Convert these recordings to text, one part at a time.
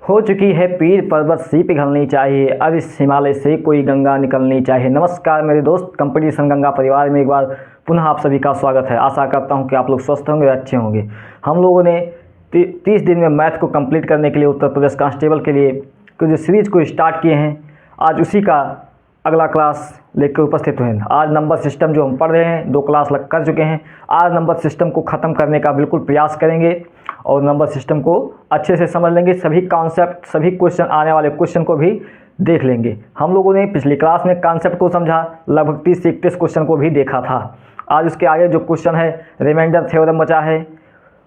हो चुकी है पीर पर्वत सी पिघलनी चाहिए, अब इस हिमालय से कोई गंगा निकलनी चाहिए। नमस्कार मेरे दोस्त, कंपटीशन गंगा परिवार में एक बार पुनः आप सभी का स्वागत है। आशा करता हूं कि आप लोग स्वस्थ होंगे, अच्छे होंगे। हम लोगों ने 30 दिन में मैथ को कंप्लीट करने के लिए उत्तर प्रदेश कांस्टेबल के लिए जो सीरीज़ को स्टार्ट किए हैं, आज उसी का अगला क्लास लेकर उपस्थित हुए हैं। आज नंबर सिस्टम जो हम पढ़ रहे हैं, 2 क्लास लग कर चुके हैं। आज नंबर सिस्टम को ख़त्म करने का बिल्कुल प्रयास करेंगे और नंबर सिस्टम को अच्छे से समझ लेंगे। सभी कॉन्सेप्ट, सभी क्वेश्चन, आने वाले क्वेश्चन को भी देख लेंगे। हम लोगों ने पिछली क्लास में कॉन्सेप्ट को समझा, लगभग 30 से 31 क्वेश्चन को भी देखा था। आज उसके आगे जो क्वेश्चन है, रिमाइंडर थ्योरम बचा है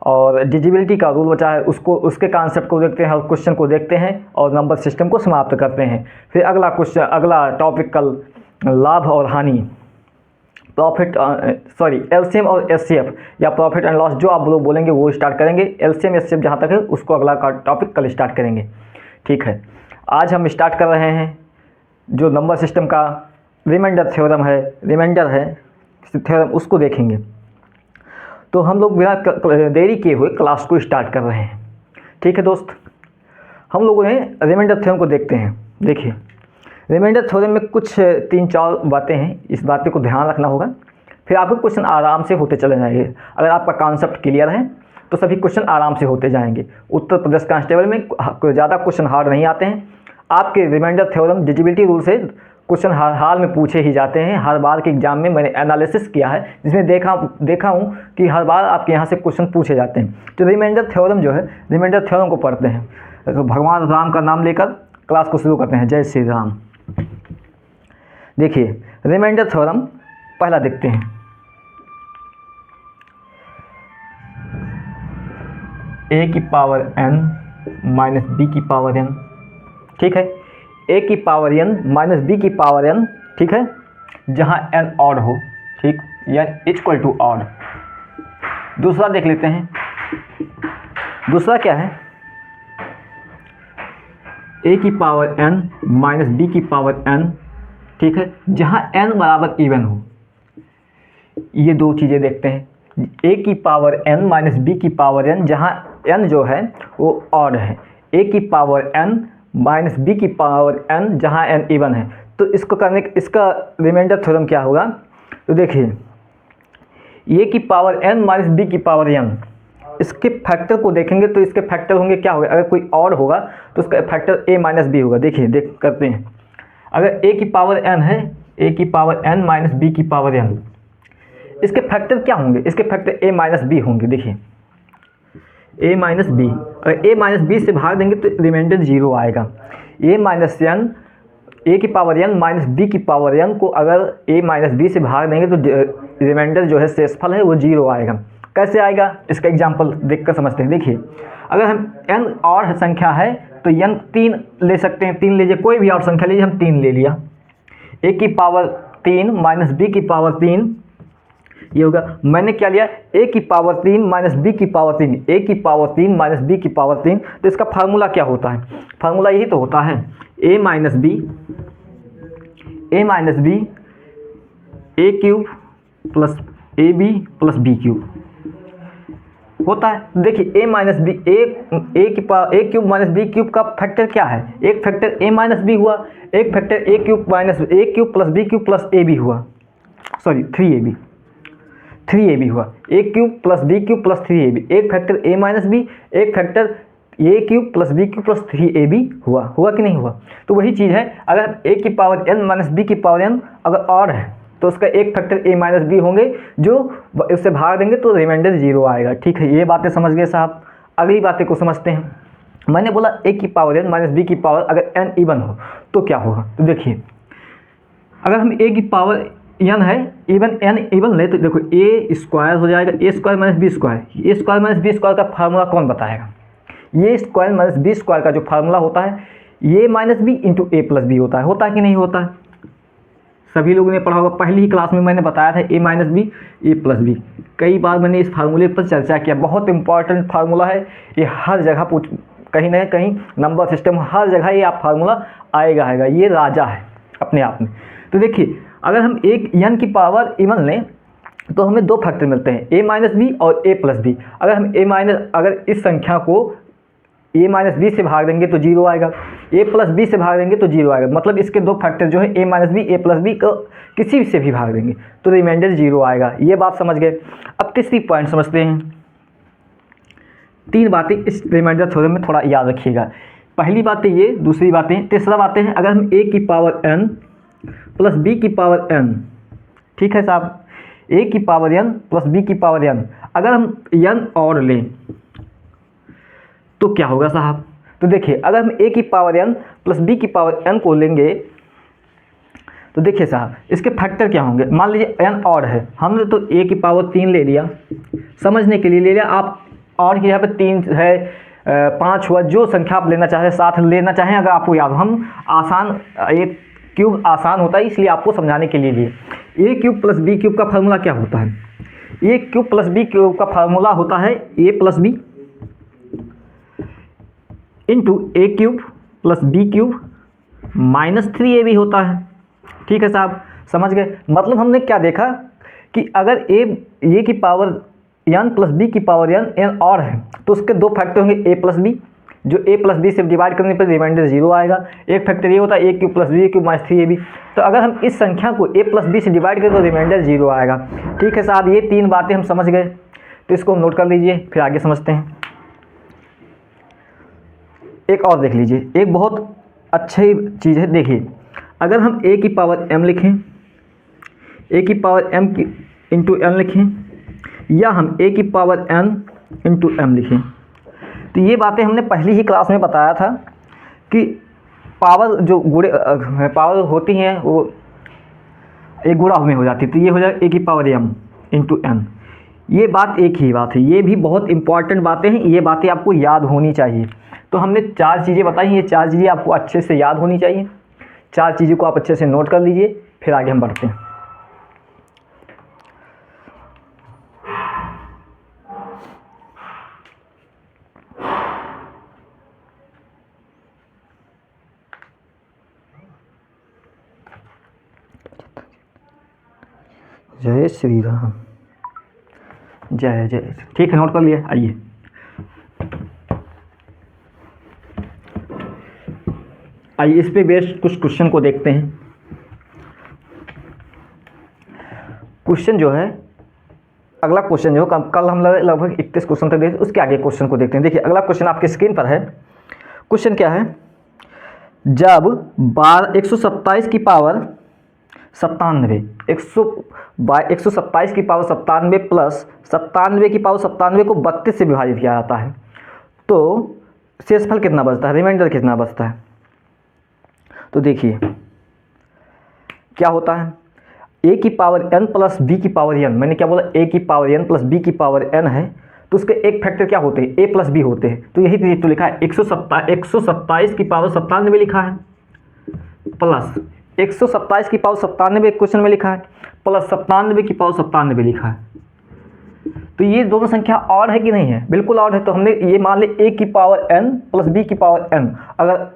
और डिजिबिलिटी का रूल बचा है, उसके कॉन्सेप्ट को देखते हैं और क्वेश्चन को देखते हैं और नंबर सिस्टम को समाप्त करते हैं। फिर अगला टॉपिक कल लाभ और हानि, एलसीएम और एचसीएफ या प्रॉफिट एंड लॉस, जो आप लोग बोलेंगे वो स्टार्ट करेंगे। एलसीएम एचसीएफ जहाँ तक है उसको अगला का टॉपिक कल स्टार्ट करेंगे, ठीक है। आज हम स्टार्ट कर रहे हैं जो नंबर सिस्टम का रिमाइंडर थ्योरम है, थ्योरम उसको देखेंगे। तो हम लोग बिना देरी किए हुए क्लास को स्टार्ट कर रहे हैं, ठीक है दोस्त। हम लोगों ने रिमाइंडर थ्योरम को देखते हैं। देखिए, रिमाइंडर थ्योरम में कुछ 3-4 बातें हैं, इस बात को ध्यान रखना होगा। फिर आपके क्वेश्चन आराम से होते चले जाएंगे। अगर आपका कॉन्सेप्ट क्लियर है तो सभी क्वेश्चन आराम से होते जाएंगे। उत्तर प्रदेश कांस्टेबल में ज़्यादा क्वेश्चन हार्ड नहीं आते हैं। आपके रिमाइंडर थ्योरम डिजिबिलिटी रूल से क्वेश्चन हर हाल में पूछे ही जाते हैं। हर बार के एग्जाम में मैंने एनालिसिस किया है, जिसमें देखा हूँ कि हर बार आपके यहाँ से क्वेश्चन पूछे जाते हैं। तो रिमाइंडर थ्योरम जो है, रिमाइंडर थ्योरम को पढ़ते हैं। तो भगवान राम का नाम लेकर क्लास को शुरू करते हैं। जय श्री राम। देखिए, रिमाइंडर थ्योरम पहला देखते हैं। a की पावर n माइनस b की पावर n, ठीक है। a की पावर n माइनस b की पावर n, ठीक है, जहां n ऑड हो, ठीक, या इक्वल टू ऑड। दूसरा देख लेते हैं। दूसरा क्या है? a की पावर n माइनस b की पावर n, ठीक है, जहां n बराबर इवन हो। ये 2 चीज़ें देखते हैं। a की पावर n माइनस b की पावर n, जहां n जो है वो ऑड है। a की पावर n माइनस b की पावर n, जहां n इवन है। तो इसको करने, इसका रिमाइंडर थ्योरम क्या होगा? तो देखिए, a की पावर n माइनस b की पावर n, इसके फैक्टर को देखेंगे तो इसके फैक्टर होंगे, क्या होगा? अगर कोई ऑड होगा तो उसका फैक्टर a माइनस b होगा। देखिए, करते हैं। अगर a की पावर n है, a की पावर n माइनस b की पावर n, इसके फैक्टर क्या होंगे? इसके फैक्टर a माइनस b होंगे। देखिए, a माइनस b, अगर a माइनस b से भाग देंगे तो रिमाइंडर 0 आएगा। a माइनस n, a की पावर n माइनस b की पावर n को अगर a माइनस b से भाग देंगे तो रिमाइंडर जो है शेषफल है वो 0 आएगा। कैसे आएगा? इसका एग्जाम्पल देखकर समझते हैं। देखिए, अगर हम n और संख्या है तो n 3 ले सकते हैं। 3 लीजिए, कोई भी और संख्या लीजिए, हम 3 ले लिया। a की पावर 3 माइनस b की पावर 3, ये होगा। मैंने क्या लिया? a की पावर 3 माइनस b की पावर 3, a की पावर 3 माइनस b की पावर 3। तो इसका फार्मूला क्या होता है? फार्मूला यही तो होता है, a minus b a cube plus ab plus b cube होता है। देखिए, a minus B, a cube minus B cube का फैक्टर क्या है? एक फैक्टर a माइनस बी हुआ, एक factor a cube plus b cube plus ab हुआ, सॉरी 3ab हुआ। a cube plus b cube plus 3ab, एक फैक्टर a माइनस बी, एक factor a cube plus b cube plus 3ab हुआ कि नहीं हुआ? तो वही चीज़ है, अगर a की पावर n माइनस b की पावर n अगर ऑड है तो उसका एक फैक्टर a माइनस बी होंगे, जो इससे भाग देंगे तो रिमाइंडर 0 आएगा। ठीक है, ये बातें समझ गए साहब। अगली बातें को समझते हैं। मैंने बोला a की पावर n माइनस b की पावर अगर n इवन हो तो क्या होगा? तो देखिए, अगर हम a की पावर n है, n इवन ले, तो देखो a स्क्वायर हो जाएगा, a square minus b square. a square minus b square का फार्मूला कौन बताएगा? ये स्क्वायर माइनस b स्क्वायर का जो फार्मूला होता है, a minus B into a plus B होता है कि नहीं होता है? सभी लोगों ने पढ़ा होगा। पहली ही क्लास में मैंने बताया था a minus B A plus B. कई बार मैंने इस फार्मूले पर चर्चा किया। बहुत इंपॉर्टेंट फार्मूला है ये, हर जगह कहीं ना कहीं नंबर सिस्टम, हर जगह ये आप फार्मूला आएगा। ये राजा है अपने आप में। तो देखिए, अगर हम एक n की पावर इवन लें तो हमें 2 फैक्टर मिलते हैं, a माइनस बी और a प्लस बी। अगर हम अगर इस संख्या को ए माइनस बी से भाग देंगे तो जीरो आएगा, ए प्लस बी से भाग देंगे तो जीरो आएगा, मतलब इसके दो फैक्टर जो है ए minus B, A plus B को किसी से भी भाग देंगे तो रिमाइंडर जीरो आएगा। ये बात समझ गए। अब तीसरी पॉइंट समझते हैं। तीन बातें इस रिमाइंडर थ्योरम में थोड़ा याद रखिएगा। पहली बात है ये, दूसरी बातें, तीसरा बातें हैं, अगर हम ए की पावर n प्लस बी की पावर n, ठीक है साहब, ए की पावर n प्लस बी की पावर n, अगर हम n और लें तो क्या होगा साहब? तो देखिए, अगर हम a की पावर n प्लस b की पावर n को लेंगे तो देखिए साहब इसके फैक्टर क्या होंगे। मान लीजिए n और है, हमने तो a की पावर 3 ले लिया, समझने के लिए ले लिया। आप और की यहाँ पे 3 है, 5 हुआ, जो संख्या आप लेना चाहें, 7 लेना चाहें, अगर आपको याद हो। हम आसान, ए क्यूब आसान होता है इसलिए आपको समझाने के लिए लिए। A cube plus B cube का फार्मूला क्या होता है? A cube plus B cube का फार्मूला होता है A plus B into A cube plus B cube minus 3ab होता है। ठीक है साहब, समझ गए। मतलब हमने क्या देखा कि अगर ए की पावर n प्लस बी की पावर n और है तो उसके दो फैक्टर होंगे ए प्लस बी, जो ए प्लस बी से डिवाइड करने पर रिमाइंडर जीरो आएगा। एक फैक्टर ये होता है A cube plus B cube minus 3ab। तो अगर हम इस संख्या को ए प्लस बी से डिवाइड करें तो रिमाइंडर जीरो आएगा। ठीक है साहब, ये तीन बातें हम समझ गए, तो इसको नोट कर लीजिए, फिर आगे समझते हैं। एक और देख लीजिए, एक बहुत अच्छी चीज़ है। देखिए, अगर हम a की पावर m लिखें, a की पावर m इंटू n लिखें, या हम a की पावर n इंटू m लिखें, तो ये बातें हमने पहली ही क्लास में बताया था कि पावर जो गुणे पावर होती हैं वो एक गुणा में हो जाती है। तो ये हो जाएगा a की पावर m इंटू n। ये बात एक ही बात है, ये भी बहुत इंपॉर्टेंट बातें हैं, ये बातें आपको याद होनी चाहिए। तो हमने चार चीज़ें बताई, ये चार चीज़ें आपको अच्छे से याद होनी चाहिए। चार चीज़ों को आप अच्छे से नोट कर लीजिए, फिर आगे हम बढ़ते हैं। जय श्री राम, जय जय। ठीक है, नोट कर लिए। आइए, इस पे बेस्ड कुछ क्वेश्चन को देखते हैं। क्वेश्चन जो है, अगला क्वेश्चन जो कल हम लगभग 31 क्वेश्चन तक देखे, उसके आगे क्वेश्चन को देखते हैं। देखिए, अगला क्वेश्चन आपके स्क्रीन पर है। क्वेश्चन क्या है? जब 127 की पावर 97, 127 की पावर 97 प्लस 97 की पावर 97 को 32 से विभाजित किया जाता है तो शेषफल कितना बचता है, रिमाइंडर कितना बचता है? तो देखिए क्या होता है, a की पावर n प्लस b की पावर n, मैंने क्या बोला, a की पावर n प्लस b की पावर n है, तो उसके एक फैक्टर क्या होते हैं, a प्लस b होते हैं। तो यही चीज़ तो लिखा है, 127 की पावर 97 लिखा है, प्लस 127 की पावर 97 क्वेश्चन में लिखा है, प्लस 97 की पावर 97 लिखा है। तो ये दोनों संख्या और है कि नहीं है? बिल्कुल और है। तो हमने ये मान ले a की पावर n प्लस b की पावर n, अगर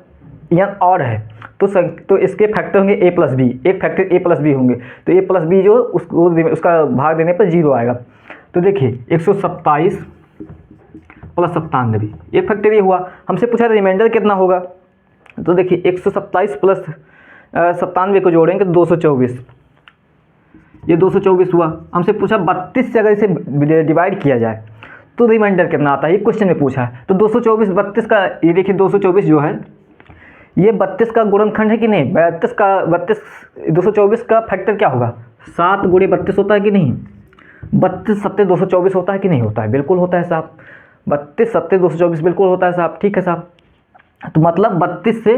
n और है तो इसके फैक्टर होंगे a प्लस बी, एक फैक्टर a प्लस बी होंगे। तो a प्लस बी जो उसका भाग देने पर जीरो आएगा। तो देखिए 127 प्लस 97, एक फैक्टर ये हुआ। हमसे पूछा रिमाइंडर कितना होगा, तो देखिए 127 प्लस 97 को जोड़ेंगे तो 224, ये 224 हुआ। हमसे पूछा 32 से अगर इसे डिवाइड किया जाए तो रिमाइंडर कितना आता है, ये क्वेश्चन में पूछा है। तो 224 32 का, ये देखिए 224 जो है ये 32 का गुणनखंड है कि नहीं, 224 का फैक्टर क्या होगा, 7 गुणे 32 होता है कि नहीं, 32 सत्ते 224 होता है कि नहीं होता है? बिल्कुल होता है साहब, 32 सत्ते 224 बिल्कुल होता है साहब। ठीक है साहब, तो मतलब 32 से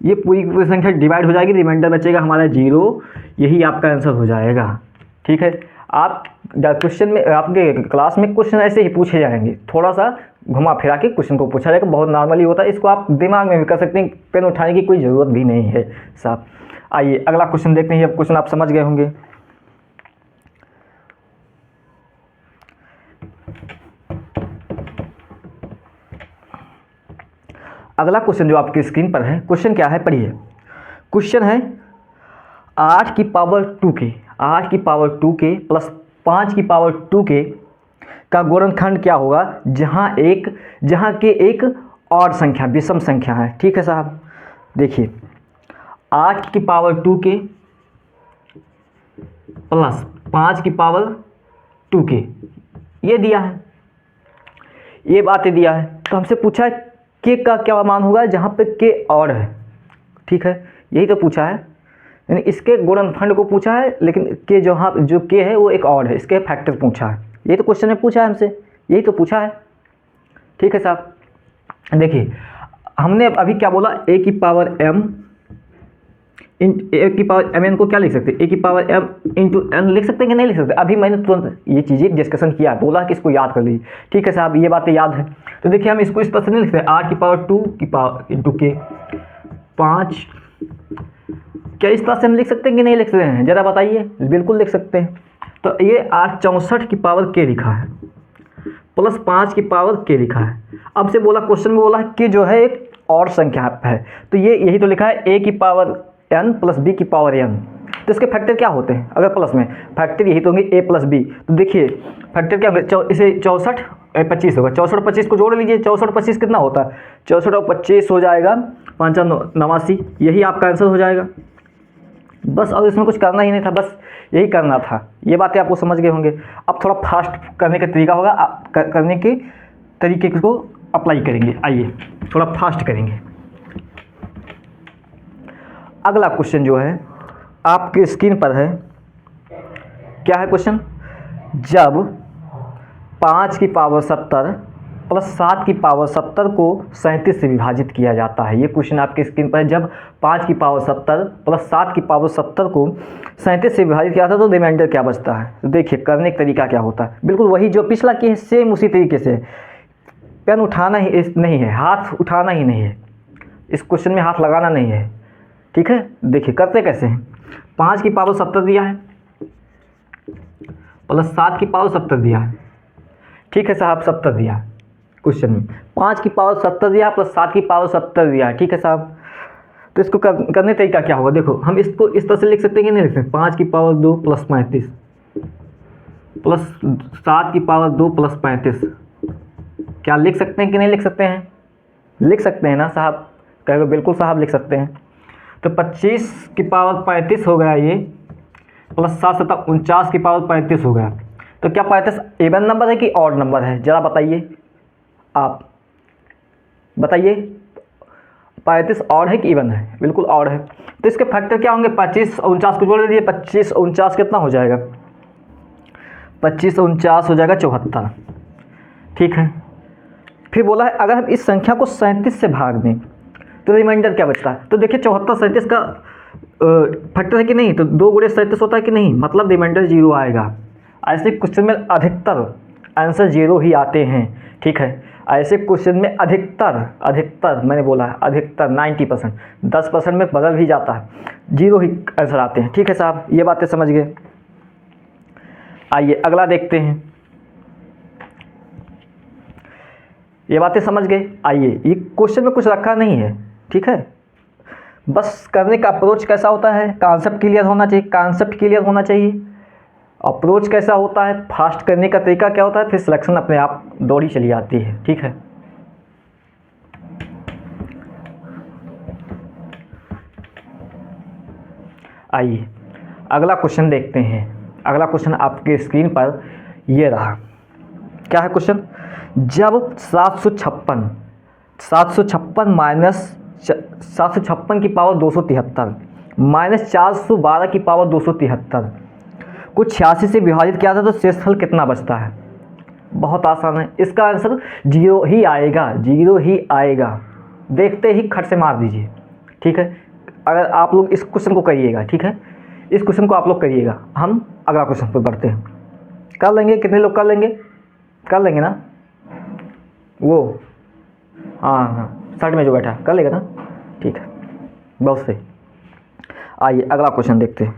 ये पूरी संख्या डिवाइड हो जाएगी, रिमाइंडर बचेगा हमारा जीरो, यही आपका आंसर हो जाएगा। ठीक है, आप क्वेश्चन में, आपके क्लास में क्वेश्चन ऐसे ही पूछे जाएंगे, थोड़ा सा घुमा फिरा के क्वेश्चन को पूछा जाएगा, बहुत नॉर्मली होता है। इसको आप दिमाग में भी कर सकते हैं, पेन उठाने की कोई ज़रूरत भी नहीं है साहब। आइए अगला क्वेश्चन देखते हैं। अब क्वेश्चन आप समझ गए होंगे। अगला क्वेश्चन जो आपकी स्क्रीन पर है, क्वेश्चन क्या है पढ़िए। क्वेश्चन है 8 की पावर 2k, 8 की पावर 2k प्लस 5 की पावर 2k का गुणनखंड क्या होगा, जहाँ के एक और संख्या, विषम संख्या है, ठीक है साहब। देखिए 8 की पावर 2 के प्लस 5 की पावर 2 के, ये दिया है, ये बातें दिया है। तो हमसे पूछा है के का क्या मान होगा जहाँ पे के और है, ठीक है, यही तो पूछा है, यानी इसके गुणनफल को पूछा है, लेकिन के जो के है वो एक और है, इसके फैक्टर पूछा है, यही तो क्वेश्चन में पूछा है हमसे, यही तो पूछा है, ठीक है साहब। देखिए हमने अभी क्या बोला, ए की पावर m ए की पावर एम एन को क्या लिख सकते हैं, ए की पावर m इंटू एन लिख सकते हैं कि नहीं लिख सकते। अभी मैंने तुरंत ये चीज़ें डिस्कशन किया, बोला कि इसको याद कर लीजिए, ठीक है साहब, ये बातें याद है। तो देखिए हम इसको इस तरह से नहीं लिखते, आर की पावर 2 की पावर इंटू के 5, क्या इस तरह से हम लिख सकते हैं कि नहीं लिख सकते हैं, ज़रा बताइए। बिल्कुल लिख सकते हैं। तो ये 64 की पावर के लिखा है प्लस 5 की पावर के लिखा है। अब से बोला, क्वेश्चन में बोला कि जो है एक और संख्या है, तो ये यही तो लिखा है ए की पावर n प्लस बी की पावर n। तो इसके फैक्टर क्या होते हैं, अगर प्लस में फैक्टर यही तो होंगे ए प्लस बी। तो देखिए फैक्टर क्या होंगे, इसे 64 25 होगा, 64 25 को जोड़ लीजिए, 64 25 कितना होता है, 64 और 25 हो जाएगा 5 89, यही आपका आंसर हो जाएगा। बस अब इसमें कुछ करना ही नहीं था, बस यही करना था, ये बातें आपको समझ गए होंगे। अब थोड़ा फास्ट करने का तरीका होगा, करने के तरीके को अप्लाई करेंगे, आइए थोड़ा फास्ट करेंगे। अगला क्वेश्चन जो है आपके स्क्रीन पर है, क्या है क्वेश्चन, जब 5 की पावर 70 प्लस 7 की पावर 70 को 37 से विभाजित किया जाता है। ये क्वेश्चन आपके स्क्रीन पर है, जब 5 की पावर 70 प्लस 7 की पावर 70 को 37 से विभाजित किया था तो रिमाइंडर क्या बचता है। तो देखिए करने का तरीका क्या होता है, बिल्कुल वही जो पिछला की है, सेम उसी तरीके से। पेन उठाना ही नहीं है, हाथ उठाना ही नहीं है, इस क्वेश्चन में हाथ लगाना नहीं है, ठीक है। देखिए करते कैसे हैं, 5 की पावर 70 दिया है प्लस 7 की पावर 70 दिया है, ठीक है साहब, 70 दिया है क्वेश्चन में, 5 की पावर 70 दिया प्लस 7 की पावर 70 दिया है, ठीक है साहब। तो इसको करने का तरीका क्या होगा, देखो हम इसको इस तरह से लिख सकते हैं कि नहीं लिख सकते, 5 की पावर 2 प्लस 35 प्लस 7 की पावर 2 प्लस 35, क्या लिख सकते हैं कि नहीं लिख सकते हैं, लिख सकते हैं ना साहब, कहेंगे बिल्कुल साहब लिख सकते हैं। तो 25 की पावर 35 हो गया ये, प्लस 7 7 49 की पावर 35 हो गया। तो क्या 35 इवन नंबर है कि ऑड नंबर है, ज़रा बताइए, आप बताइए 35 ऑड है कि इवन है, बिल्कुल ऑड है। तो इसके फैक्टर क्या होंगे, 25 और 49 को जोड़ दीजिए, 25 और 49 कितना हो जाएगा, 25 और 49 हो जाएगा 74, ठीक है। फिर बोला है अगर हम इस संख्या को 37 से भाग दें तो रिमाइंडर क्या बचता है। तो देखिए 74 37 का फैक्टर है कि नहीं, तो 2 गुणे 37 होता है कि नहीं, मतलब रिमाइंडर 0 आएगा। ऐसे क्वेश्चन में अधिकतर आंसर 0 ही आते हैं, ठीक है। ऐसे क्वेश्चन में अधिकतर मैंने बोला है अधिकतर 90%, 10% में बदल भी जाता है, 0 ही आंसर आते हैं, ठीक है साहब, ये बातें समझ गए। आइए अगला देखते हैं, ये बातें समझ गए। आइए ये क्वेश्चन में कुछ रखा नहीं है, ठीक है, बस करने का अप्रोच कैसा होता है, कॉन्सेप्ट क्लियर होना चाहिए, कॉन्सेप्ट क्लियर होना चाहिए, अप्रोच कैसा होता है, फास्ट करने का तरीका क्या होता है, फिर सिलेक्शन अपने आप दौड़ी चली आती है, ठीक है। आइए अगला क्वेश्चन देखते हैं। अगला क्वेश्चन आपके स्क्रीन पर ये रहा, क्या है क्वेश्चन, जब 756 माइनस 756 की पावर 273 माइनस 412 की पावर 273 को 86 से विभाजित किया था तो शेषफल कितना बचता है। बहुत आसान है, इसका आंसर 0 ही आएगा, 0 ही आएगा, देखते ही खट से मार दीजिए, ठीक है। अगर आप लोग इस क्वेश्चन को करिएगा, ठीक है, इस क्वेश्चन को आप लोग करिएगा। हम अगला क्वेश्चन पर बढ़ते हैं, कर लेंगे, कितने लोग कर लेंगे, कर लेंगे ना, वो हाँ साइड में जो बैठा कर लेगा ना, ठीक है, बहुत सही। आइए अगला क्वेश्चन देखते हैं,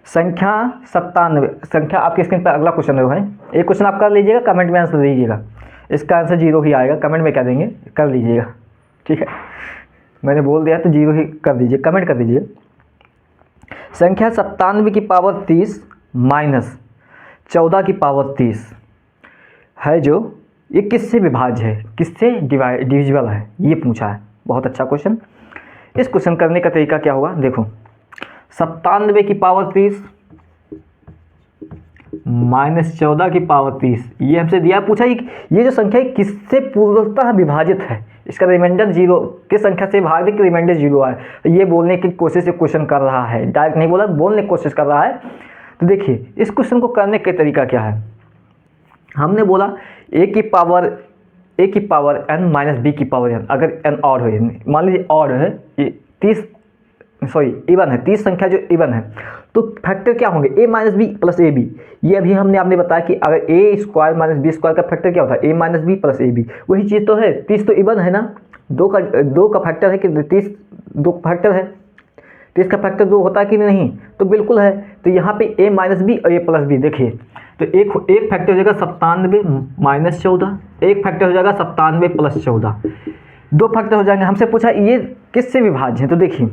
संख्या 97, संख्या आपके स्क्रीन पर अगला क्वेश्चन है, एक क्वेश्चन आप कर लीजिएगा, कमेंट में आंसर दीजिएगा, इसका आंसर 0 ही आएगा, कमेंट में क्या देंगे कर लीजिएगा, ठीक है, मैंने बोल दिया तो 0 ही कर दीजिए, कमेंट कर दीजिए। संख्या 97 की पावर 30 माइनस 14 की पावर 30 है जो, ये किससे विभाज्य है, किससे डिविजिबल है, ये पूछा है। बहुत अच्छा क्वेश्चन। इस क्वेश्चन करने का तरीका क्या होगा, देखो 97 की पावर 30 माइनस 14 की पावर 30, ये हमसे दिया, पूछा ये जो संख्या है किससे पूर्णतः विभाजित है, इसका रिमाइंडर जीरो, किस संख्या से भाग के रिमाइंडर जीरो आए, ये बोलने की कोशिश से क्वेश्चन कर रहा है, डायरेक्ट नहीं बोला, बोलने की कोशिश कर रहा है। तो देखिए इस क्वेश्चन को करने का तरीका क्या है, हमने बोला a की पावर n माइनस b की पावर n, अगर n ऑड हो, मान लीजिए ऑड है, ये 30 इवन है, 30 संख्या जो इवन है, तो फैक्टर क्या होंगे, a minus B plus A B. ये अभी आपने बताया कि अगर a square minus B square का फैक्टर क्या होता है, a minus B plus A B, वही चीज़ तो है। 30 तो इवन है ना, दो का फैक्टर है कि 30 दो फैक्टर है, 30 का फैक्टर 2 होता है कि नहीं, तो बिल्कुल है। तो यहाँ पे a माइनस बी और a प्लस बी, देखिए तो एक फैक्टर हो जाएगा 97 माइनस 14, एक फैक्टर हो जाएगा 97 प्लस 14, दो फैक्टर हो जाएंगे। हमसे पूछा ये किससे विभाज्य है, तो देखिए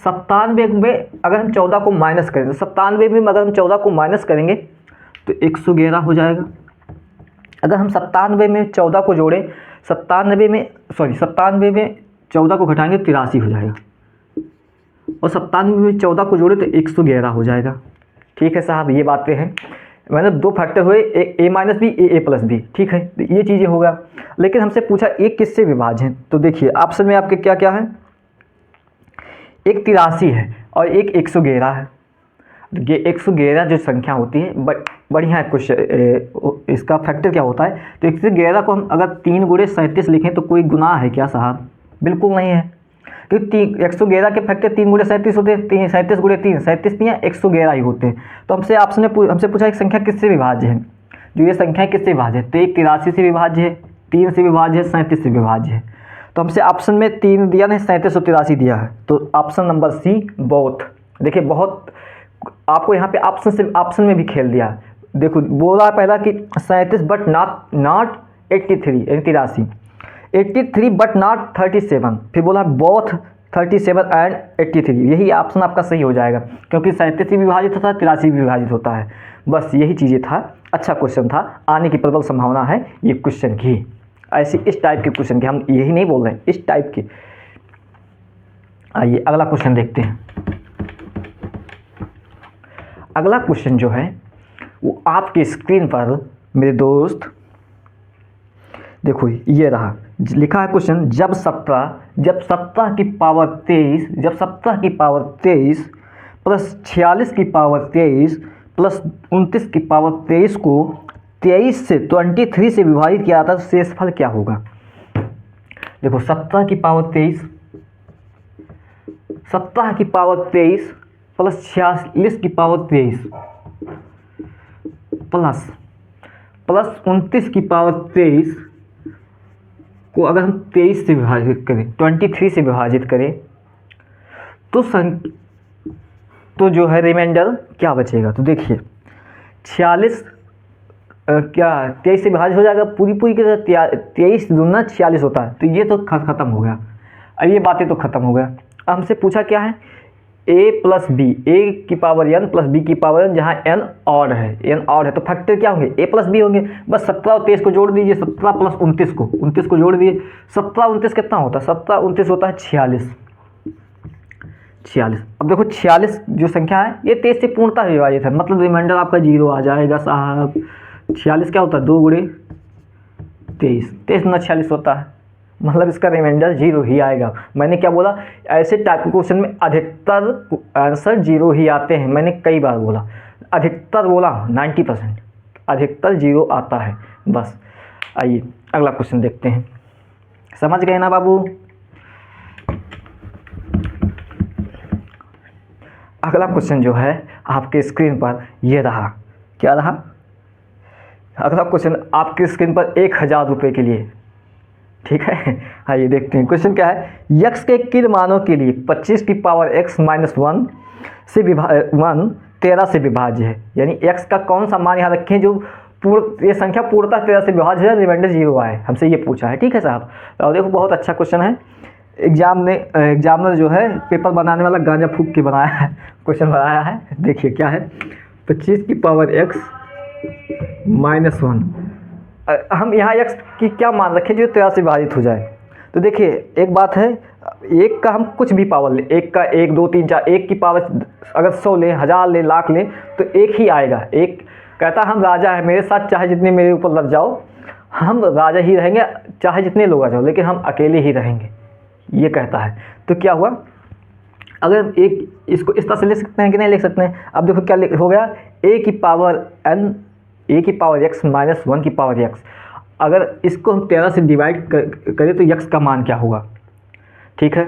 97 में अगर हम 14 को माइनस करें, तो 97 में अगर हम 14 को माइनस करेंगे तो 111 हो जाएगा। अगर हम 97 में 14 को जोड़ें, 97 में 14 को घटाएंगे 83 हो जाएगा, और 97 में 14 को जोड़े तो 111 हो जाएगा। ठीक है साहब, ये बातें हैं, मतलब दो फैक्टर हुए, ए minus B A plus B, ठीक है, ये चीज़ें होगा। लेकिन हमसे पूछा एक किससे विभाज्य है, तो देखिए ऑप्शन में आपके क्या क्या है, एक 83 है और एक 111 है। ये 111 जो संख्या होती है, बढ़िया है क्वेश्चन, इसका फैक्टर क्या होता है, तो 111 को हम अगर 3 गुणे 37 लिखें तो कोई गुनाह है क्या साहब, बिल्कुल नहीं है, क्योंकि 111 के फैक्टर 3 गुणे 37 होते हैं, 37 गुणे 3 37 नहीं है, 111 ही होते हैं। तो हमसे आपने हमसे पूछा एक संख्या किससे विभाज्य है, जो ये संख्या किससे विभाज्य है, तो एक 83 से विभाज्य है, 3 से विभाज्य है, 37 से विभाज्य है। तो हमसे ऑप्शन में 3 दिया नहीं, 37 और 83 दिया है, तो ऑप्शन नंबर सी बोथ। देखिए बहुत आपको यहाँ पे ऑप्शन में भी खेल दिया। देखो बोला पहला कि 37 बट नॉट 83 यानी 83, 83 बट नॉट 37, फिर बोला बोथ 37 एंड 83, यही ऑप्शन आपका सही हो जाएगा, क्योंकि 37 भी विभाजित होता है, 83 भी विभाजित होता है। बस यही चीज़ें था, अच्छा क्वेश्चन था, आने की प्रबल संभावना है ये क्वेश्चन की, ऐसी इस टाइप के क्वेश्चन की, हम यही नहीं बोल रहे हैं, इस टाइप के। आइए अगला क्वेश्चन देखते हैं। अगला क्वेश्चन जो है वो आपकी स्क्रीन पर मेरे दोस्त देखो, ये रहा, लिखा है क्वेश्चन, जब 17 की पावर 23 प्लस 46 की पावर 23 प्लस 29 की पावर 23 को 23 से 23 से विभाजित किया जाता है, तो शेषफल क्या होगा। देखो 17 की पावर 23 प्लस 46 की पावर 23 प्लस 29 की पावर 23 को अगर हम 23 से विभाजित करें, 23 से विभाजित करें, तो जो है रिमाइंडर क्या बचेगा। तो देखिए 46 क्या 23 से विभाजित हो जाएगा, पूरी के 23 दूना 46 होता है, तो ये तो खत्म हो गया, ये बातें तो खत्म हो गया। अब हमसे पूछा क्या है, a प्लस बी, ए की पावर n प्लस बी की पावर n, जहाँ n ऑड है, तो फैक्टर क्या होंगे, a प्लस बी होंगे। बस 17 और 23 को जोड़ दीजिए, 17 प्लस 29 को जोड़ दीजिए, 17 29 कितना होता है, 17 29 होता है 46। अब देखो 46 जो संख्या है ये 23 से पूर्णतः विभाजित है, मतलब रिमाइंडर आपका 0 आ जाएगा साहब। 46 क्या होता है, 2 गुणे 23 ना 46 होता है, मतलब इसका रिमाइंडर 0 ही आएगा। मैंने क्या बोला, ऐसे टाइप के क्वेश्चन में अधिकतर आंसर 0 ही आते हैं, मैंने कई बार बोला, अधिकतर बोला 90%, अधिकतर 0 आता है। बस आइए अगला क्वेश्चन देखते हैं, समझ गए ना बाबू। अगला क्वेश्चन जो है आपके स्क्रीन पर ये रहा, क्या रहा, अगला क्वेश्चन आपकी स्क्रीन पर 1000 रुपये के लिए, ठीक है। आइए देखते हैं क्वेश्चन क्या है, यक्स के किन मानों के लिए 25 की पावर x माइनस 1 से 13 से विभाज्य है, यानी x का कौन सा मान यहाँ रखें जो ये संख्या पूर्णतः 13 से विभाज्य है, रिमाइंडर 0 आए, हमसे ये पूछा है, ठीक है साहब। और देखो बहुत अच्छा क्वेश्चन है, एग्जामिनर जो है पेपर बनाने वाला गांजा फूक के बनाया है, क्वेश्चन बनाया है। देखिए क्या है, 25 की पावर x माइनस 1, हम यहाँ x की क्या मान रखें जो 13 से विभाजित हो जाए। तो देखिए एक बात है, एक का हम कुछ भी पावर ले, एक का 1 2 3 4, एक की पावर अगर 100 ले, 1000 ले, लाख ले तो एक ही आएगा। एक कहता हम राजा है, मेरे साथ चाहे जितने मेरे ऊपर लग जाओ, हम राजा ही रहेंगे, चाहे जितने लोग आ जाओ, लेकिन हम अकेले ही रहेंगे, ये कहता है। तो क्या हुआ, अगर एक इसको इस तरह से ले सकते हैं कि नहीं ले सकते हैं। अब देखो क्या हो गया, a की पावर n, a की पावर x माइनस 1 की पावर x। अगर इसको हम 13 से डिवाइड करें तो x का मान क्या होगा, ठीक है।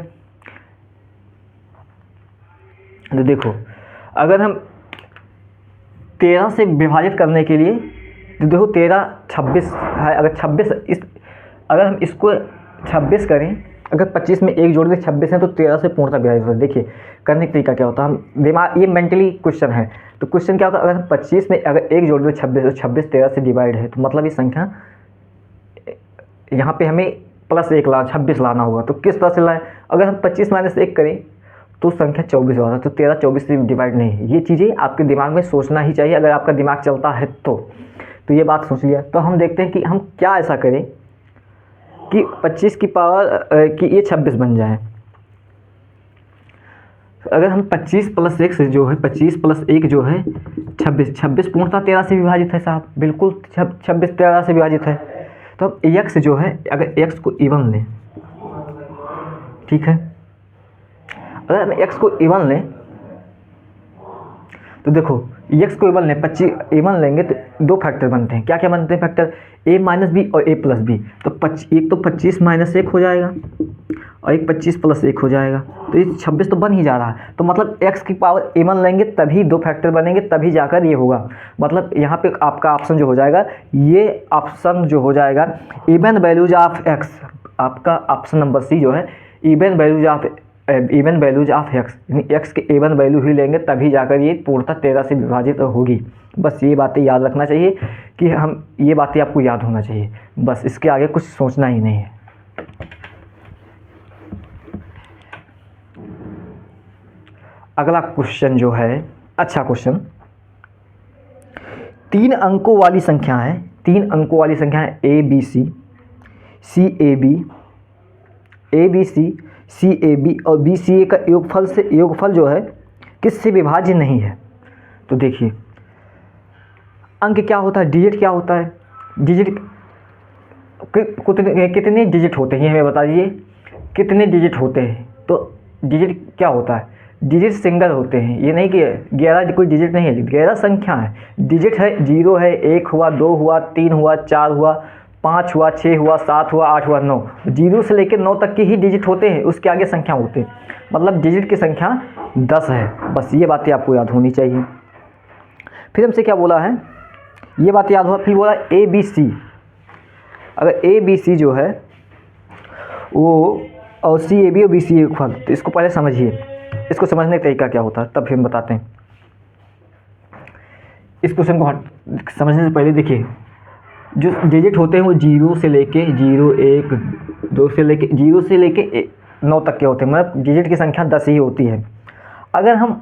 तो देखो अगर हम 13 से विभाजित करने के लिए, तो देखो 13 26 है, अगर हम इसको 26 करें, अगर 25 में एक जोड़ दें 26 है तो 13 से पूर्णतः विभाजित होता है। देखिए करने का तरीका क्या होता है, हम दिमाग, ये मेंटली क्वेश्चन है। तो क्वेश्चन क्या होता है, अगर हम 25 में अगर एक जोड़ दें 26, तो 26 13 से डिवाइड है, तो मतलब ये संख्या यहाँ पे हमें +1 लाना, 26 लाना होगा। तो किस तरह से लाएं, अगर हम 25 माइनस 1 करें तो संख्या 24 होगा। तो 13 24 से डिवाइड नहीं है। ये चीज़ें आपके दिमाग में सोचना ही चाहिए, अगर आपका दिमाग चलता है तो ये बात सोच लिया। तो हम देखते हैं कि हम क्या ऐसा करें कि 25 की पावर कि ये 26 बन जाए। अगर हम 25 + 1 से जो है, 25 + 1 जो है 26 पूर्णतः 13 से विभाजित है साहब, बिल्कुल 26 13 से विभाजित है। तो अब x जो है, अगर x को इवन लें, ठीक है, अगर हम x को इवन लें तो देखो x को इवन लें, 25 इवन लेंगे तो दो फैक्टर बनते हैं। क्या क्या बनते हैं फैक्टर, a माइनस बी और a प्लस बी। तो एक तो 25 माइनस 1 हो जाएगा और एक 25 + 1 हो जाएगा। तो ये 26 तो बन ही जा रहा है। तो मतलब x की पावर इवन लेंगे तभी दो फैक्टर बनेंगे, तभी जाकर ये होगा। मतलब यहाँ पे आपका ऑप्शन जो हो जाएगा, ये ऑप्शन जो हो जाएगा इवन वैल्यूज ऑफ x, आपका ऑप्शन नंबर सी जो है इवन वैल्यूज ऑफ x, यानी x के इवन वैल्यू ही लेंगे तभी जाकर ये पूर्णतः 13 से विभाजित होगी। बस ये बातें याद रखना चाहिए कि हम, ये बातें आपको याद होना चाहिए, बस इसके आगे कुछ सोचना ही नहीं है। अगला क्वेश्चन जो है, अच्छा क्वेश्चन, 3 अंकों वाली संख्या है, 3 अंकों वाली संख्या है ABC, CAB, ABC, CAB और BCA का योगफल जो है किससे विभाज्य नहीं है। तो देखिए अंक क्या होता है, डिजिट क्या होता है, डिजिट कितने डिजिट होते हैं, हमें बता दीजिए कितने डिजिट होते हैं। तो डिजिट क्या होता है, डिजिट सिंगल होते हैं, ये नहीं कि 11 कोई डिजिट नहीं है, 11 संख्या है, डिजिट है 0 है, 1 हुआ, 2 हुआ, 3 हुआ, 4 हुआ, 5 हुआ, 6 हुआ, 7 हुआ, 8 हुआ, 9, 0 से लेकर 9 तक के ही डिजिट होते हैं, उसके आगे संख्या होते हैं। मतलब डिजिट की संख्या 10 है। बस ये बातें आपको याद होनी चाहिए। फिर हमसे क्या बोला है, ये बात याद हुआ। फिर बोला ABC, अगर ABC जो है वो और CAB और BCA फल, तो इसको पहले समझिए, इसको समझने का तरीका क्या होता है तब फिर हम बताते हैं। इस क्वेश्चन को समझने से पहले देखिए, जो डिजिट होते हैं वो 0 से लेके 0 1 2 से लेके 0 से लेके 9 तक के होते हैं। मतलब डिजिट की संख्या 10 ही होती है। अगर हम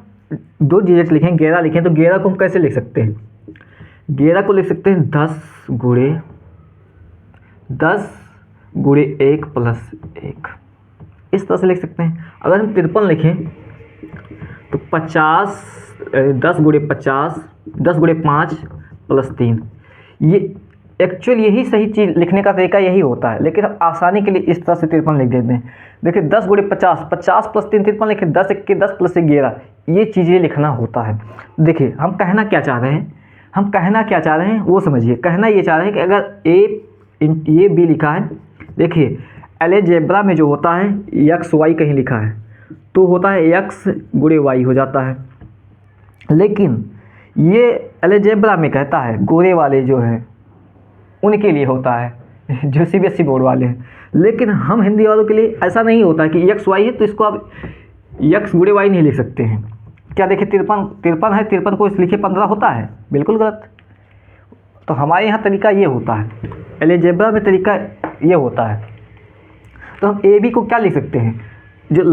2 डिजिट लिखें, 11 लिखें, तो 11 को हम कैसे लिख सकते हैं, 11 को लिख सकते हैं 10 गुणे 1 + 1, इस तरह से लिख सकते हैं। अगर हम 53 लिखें तो 50 10 गुणे 50 10 गुणे 5 + 3। ये एक्चुअली यही सही चीज़ लिखने का तरीका यही होता है, लेकिन हम आसानी के लिए इस तरह से 53 लिख देते हैं। देखिए 10 गुणे 50 50 + 3 53 लिखे, 10 1 10 + 1 11, ये चीज़ें लिखना होता है। देखिए हम कहना क्या चाह रहे हैं, वो समझिए। कहना ये चाह रहे हैं कि अगर ये B लिखा है, देखिए अलजेब्रा में जो होता है x y कहीं लिखा है तो होता है x गुणे y हो जाता है, लेकिन ये अलजेब्रा में कहता है गोरे वाले जो हैं उनके लिए होता है, जो CBSE बोर्ड वाले हैं। लेकिन हम हिंदी वालों के लिए ऐसा नहीं होता है कि x y है तो इसको आप x गुणे y नहीं लिख सकते हैं। क्या देखिए 53 है, 53 को इस लिखे 15 होता है, बिल्कुल गलत। तो हमारे यहाँ तरीका ये होता है, अलजेब्रा में तरीका ये होता है। तो हम AB को क्या लिख सकते हैं, जो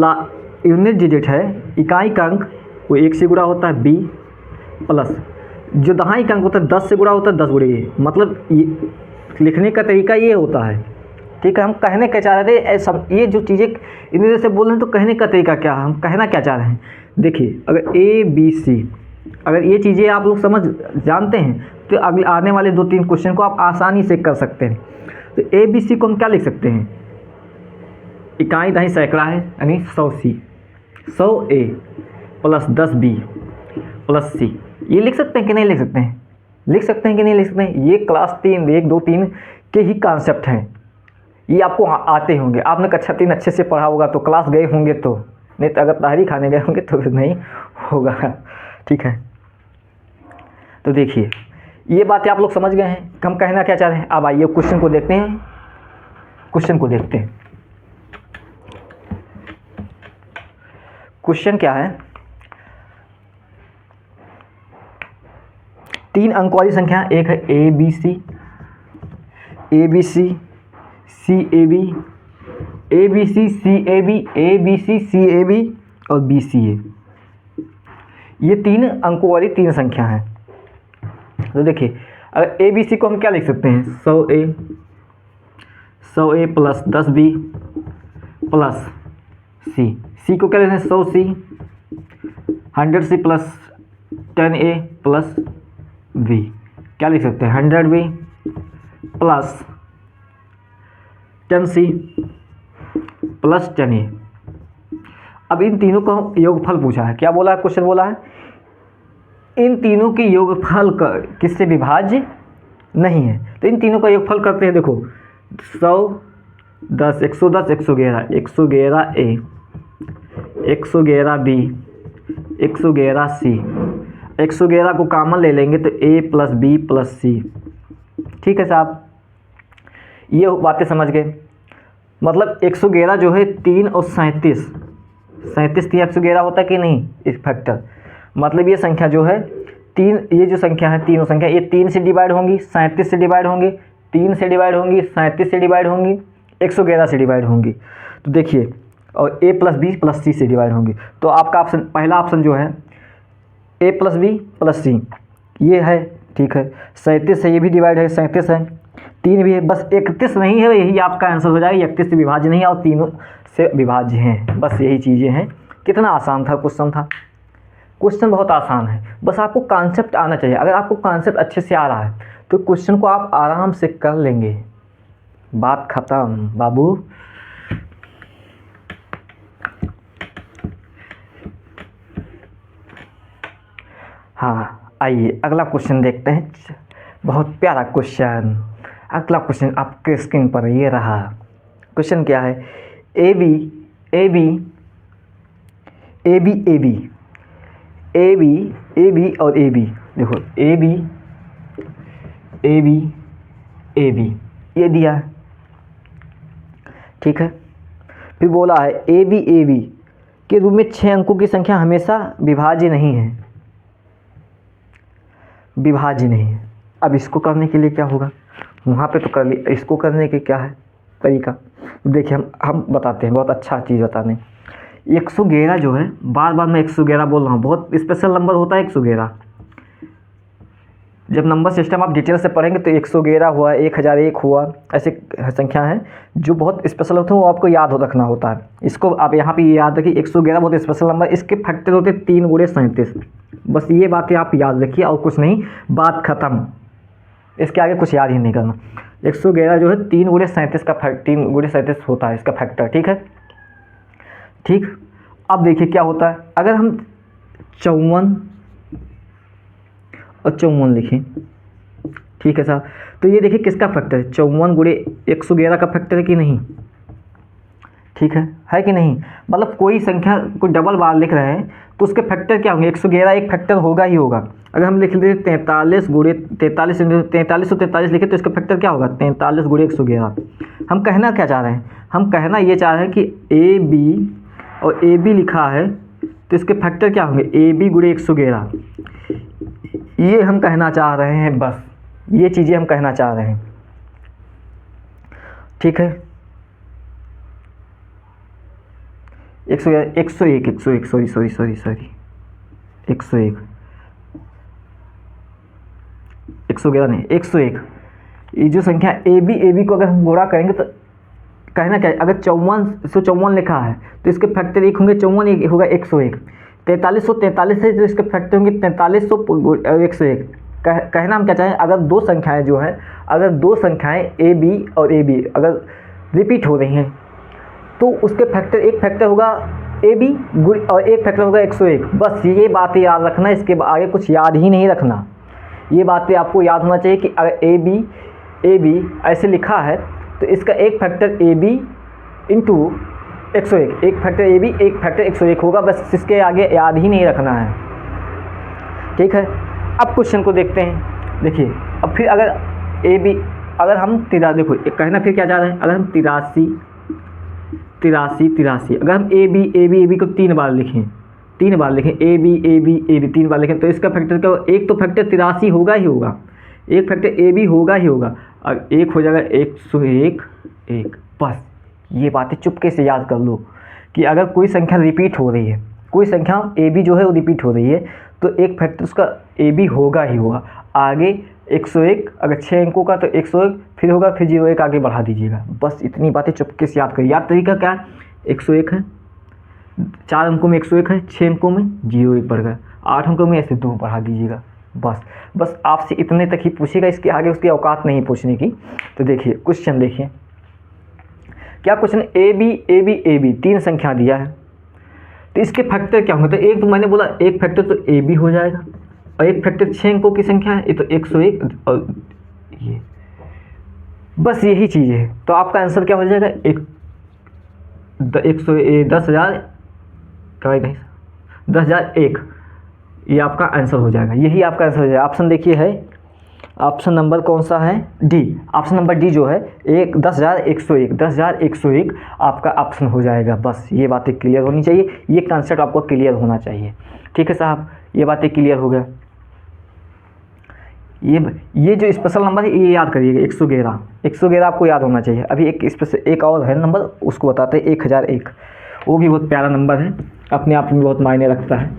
यूनिट डिजिट है, इकाई का अंक, वो 1 से गुणा होता है B प्लस जो दहाई का अंक होता है 10 से गुणा होता है 10 गुणे A। मतलब ये लिखने का तरीका ये होता है, ठीक है। हम कहने क्या चाह रहे थे, सब ये जो चीज़ें इन्हीं से बोल रहे हैं, तो कहने का तरीका क्या है, हम कहना क्या चाह रहे हैं। देखिए अगर ए बी सी, अगर ये चीज़ें आप लोग समझ जानते हैं तो अगले आने वाले 2-3 क्वेश्चन को आप आसानी से कर सकते हैं। तो ए बी सी को हम क्या लिख सकते हैं, इकाई दहाई सैकड़ा है, यानी 100 सी, 100 ए प्लस 10 बी प्लस सी, ये लिख सकते हैं कि नहीं लिख सकते हैं, लिख सकते हैं कि नहीं लिख सकते हैं। ये क्लास 3 1 2 3 के ही कॉन्सेप्ट हैं, ये आपको आते होंगे, आपने कक्षा 3 अच्छे से पढ़ा होगा तो क्लास गए होंगे, तो नहीं तो अगर तहरी खाने गए होंगे तो नहीं होगा, ठीक है। तो देखिए ये बातें आप लोग समझ गए हैं, हम कहना क्या चाह रहे हैं। अब आइए क्वेश्चन को देखते हैं, क्वेश्चन को देखते हैं। क्वेश्चन क्या है, 3 अंक वाली संख्या, एक है A B C, A B C, C A B, A B C, C A B, A B C, C A B और बी सी ए, ये 3 अंकों वाली 3 संख्या हैं। तो देखिए अगर ए बी सी को हम क्या लिख सकते हैं, 100 ए प्लस 10 बी प्लस सी, सी को क्या लिखते हैं 100 सी, 100 सी प्लस 10 ए प्लस बी, क्या लिख सकते हैं 100 बी प्लस 10 सी प्लस 10 ए। अब इन तीनों का योगफल पूछा है, क्या बोला है, क्वेश्चन बोला है इन तीनों के योगफल का किससे विभाज्य नहीं है। तो इन तीनों का योगफल करते हैं, देखो 100 10 110 111 111 ए 111 बी 111 सी, 111 को कॉमन ले लेंगे तो ए प्लस बी प्लस सी, ठीक है साहब। ये बातें समझ गए, मतलब 111 जो है 3 और 37 3 111 होता है कि नहीं, इस फैक्टर, मतलब ये संख्या जो है 3, ये जो संख्या है तीनों संख्या ये 3 से डिवाइड होंगी, 37 से डिवाइड होंगी, 3 से डिवाइड होंगी, 37 से डिवाइड होंगी, 111 से डिवाइड होंगी। तो देखिए और ए प्लस बी प्लस सी से डिवाइड होंगी। तो आपका ऑप्शन, पहला ऑप्शन जो है ए प्लस बी प्लस सी ये है, ठीक है। 37 से ये भी डिवाइड है, 37 है, 3 भी है, बस 31 नहीं है, यही आपका आंसर हो जाएगा। 31 से विभाज्य नहीं है और तीनों से विभाज्य हैं, बस यही चीज़ें हैं। कितना आसान था क्वेश्चन, था क्वेश्चन बहुत आसान है, बस आपको कॉन्सेप्ट आना चाहिए। अगर आपको कॉन्सेप्ट अच्छे से आ रहा है तो क्वेश्चन को आप आराम से कर लेंगे, बात खत्म बाबू। हाँ आइए अगला क्वेश्चन देखते हैं, बहुत प्यारा क्वेश्चन। अगला क्वेश्चन आपके स्क्रीन पर ये रहा। क्वेश्चन क्या है, A B A B A B A B A B A B और ए बी, देखो A B A B A B ये दिया है, ठीक है। फिर बोला है ए बी के रूप में 6 अंकों की संख्या हमेशा विभाज्य नहीं है, विभाज्य नहीं है। अब इसको करने के लिए क्या होगा, वहाँ पे तो कर लिया, इसको करने के क्या है तरीका, देखिए हम बताते हैं, बहुत अच्छा चीज़ बताने। 111 जो है, बार बार मैं 111 बोल रहा हूँ, बहुत स्पेशल नंबर होता है 111। जब नंबर सिस्टम आप डिटेल से पढ़ेंगे तो 111 हुआ, 1001 हुआ, ऐसे संख्या हैं जो बहुत स्पेशल होते हैं, वो आपको याद रखना होता है। इसको आप यहाँ पे याद रखिए, 111 बहुत स्पेशल नंबर, इसके फैक्टर होते हैं 3 × 37। बस ये बातें आप याद रखिए और कुछ नहीं, बात ख़त्म। इसके आगे कुछ याद ही नहीं करना। 111 जो है 3 × 37 का 3 × 37 होता है इसका फैक्टर, ठीक है। ठीक, अब देखिए क्या होता है, अगर हम 54 और 54 लिखें, ठीक है साहब, तो ये देखिए किसका फैक्टर है, 54 × 111 का फैक्टर है कि नहीं, ठीक है कि नहीं। मतलब कोई संख्या को डबल बार लिख रहे हैं तो उसके फैक्टर क्या होंगे, 111 एक फैक्टर होगा ही होगा। अगर हम लिख लेते 43 × 43 लिखे तो इसका फैक्टर क्या होगा, 43 × 111। हम कहना क्या चाह रहे हैं, हम कहना ये चाह रहे हैं कि ए बी और ए बी लिखा है तो इसके फैक्टर क्या होंगे, ए बी × 111। ये हम कहना चाह रहे हैं, बस ये चीज़ें हम कहना चाह रहे हैं, ठीक है। 101 सॉरी 101 111 नहीं, 101 ये जो संख्या ए बी को अगर हम गुणा करेंगे तो कहना क्या है, अगर 5454 लिखा है तो इसके फैक्टर एक होंगे 54, एक होगा 101। 4343 है तो इसके फैक्टर होंगे 4300 और 101। कहना हम क्या चाहें, अगर दो संख्याएं जो है, अगर दो संख्याएं ए बी और ए बी अगर रिपीट हो रही हैं तो उसके फैक्टर, एक फैक्टर होगा ए बी और एक फैक्टर होगा 101। बस ये बातें याद रखना, इसके आगे कुछ याद ही नहीं रखना। ये बातें आपको याद होना चाहिए कि अगर ए बी ऐसे लिखा है तो इसका एक फैक्टर ए बी इंटू 101, एक फैक्टर ए बी एक फैक्टर 101 होगा। बस इसके आगे याद ही नहीं रखना है, ठीक है। अब क्वेश्चन को देखते हैं। देखिए अब फिर अगर ए बी, अगर हम देखो कहना फिर क्या जा रहा है, अगर हम 83 अगर हम ए बी को 3 बार लिखें ए बी 3 बार लिखें तो इसका फैक्टर क्या, एक तो फैक्टर 83 होगा ही होगा, एक फैक्टर ए बी होगा ही होगा, और एक हो जाएगा 101। बस ये बातें चुपके से याद कर लो कि अगर कोई संख्या रिपीट हो रही है, कोई संख्या ए बी जो है वो रिपीट हो रही है तो एक फैक्टर उसका ए बी होगा ही होगा। आगे 101, अगर 6 अंकों का तो 101 फिर होगा, फिर 01 आगे बढ़ा दीजिएगा। बस इतनी बातें चुपके से याद करिए। याद तरीका क्या है, 101 है, 4 अंकों में 101 है, 6 अंकों में 01 बढ़ गया, 8 अंकों में ऐसे 2 बढ़ा दीजिएगा। बस आपसे इतने तक ही पूछेगा, इसके आगे उसकी औकात नहीं पूछने की। तो देखिए क्वेश्चन देखिए क्या क्वेश्चन, ए बी 3 संख्या दिया है तो इसके फैक्टर क्या होंगे। तो एक तो मैंने बोला एक फैक्टर तो ए बी हो जाएगा, और एक फैक्टर 6 अंकों की संख्या है, ये तो 101 और ये, बस यही चीज़ है। तो आपका आंसर क्या हो जाएगा, 10,001, ये आपका आंसर हो जाएगा, यही आपका आंसर हो जाएगा। ऑप्शन देखिए है, ऑप्शन नंबर कौन सा है, डी। ऑप्शन नंबर डी जो है 10,101 आपका ऑप्शन हो जाएगा। बस ये बातें क्लियर होनी चाहिए, ये कंसेप्ट आपको क्लियर होना चाहिए, ठीक है साहब। ये बातें क्लियर हो गया। ये जो स्पेशल नंबर है ये याद करिएगा, 111 आपको याद होना चाहिए। अभी एक और है नंबर, उसको बताते हैं 1001, वो भी बहुत प्यारा नंबर है, अपने आप में बहुत मायने रखता है।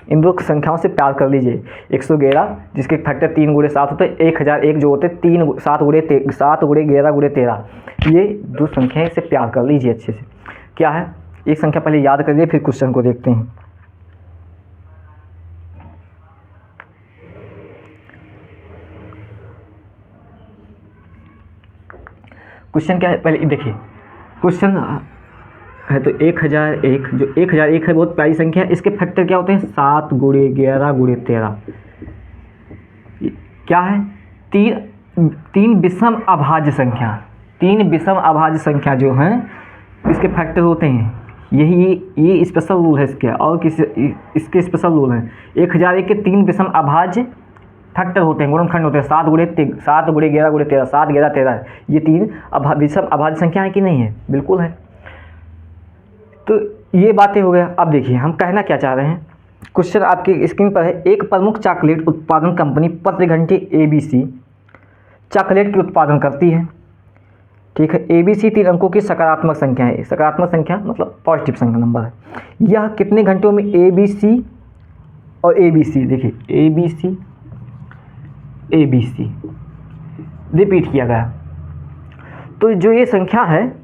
इन दो संख्याओं से प्यार कर लीजिए। 111 जिसके फैक्टर 3 × 7 होते हैं, 1001 जो होते 7 × 11 × 13, ये दो संख्याएं से प्यार कर लीजिए अच्छे से। क्या है, एक संख्या पहले याद कर लीजिए, फिर क्वेश्चन को देखते हैं। क्वेश्चन क्या है पहले देखिए, क्वेश्चन है तो 1001, जो 1001 है बहुत प्यारी संख्या है। इसके फैक्टर क्या होते हैं, 7 × 11 × 13। क्या है, तीन विषम अभाज्य संख्या, 3 विषम अभाज्य संख्या जो हैं इसके फैक्टर होते हैं। ये स्पेशल रूल है इसके, और इसके स्पेशल रूल हैं। 1001 के 3 विषम अभाज्य फैक्टर होते हैं, गुणनखंड होते हैं, 7 × 11 × 13, 7 11 13। ये 3 विषम अभाज्य संख्या है कि नहीं है, बिल्कुल है। तो ये बातें हो गया। अब देखिए हम कहना क्या चाह रहे हैं, क्वेश्चन आपकी स्क्रीन पर है। एक प्रमुख चॉकलेट उत्पादन कंपनी प्रति घंटे ABC चॉकलेट की उत्पादन करती है, ठीक है। ABC 3 अंकों की सकारात्मक संख्या है, सकारात्मक संख्या मतलब पॉजिटिव संख्या नंबर है। यह कितने घंटों में ABC और ABC, देखिए ABC रिपीट किया गया। तो जो ये संख्या है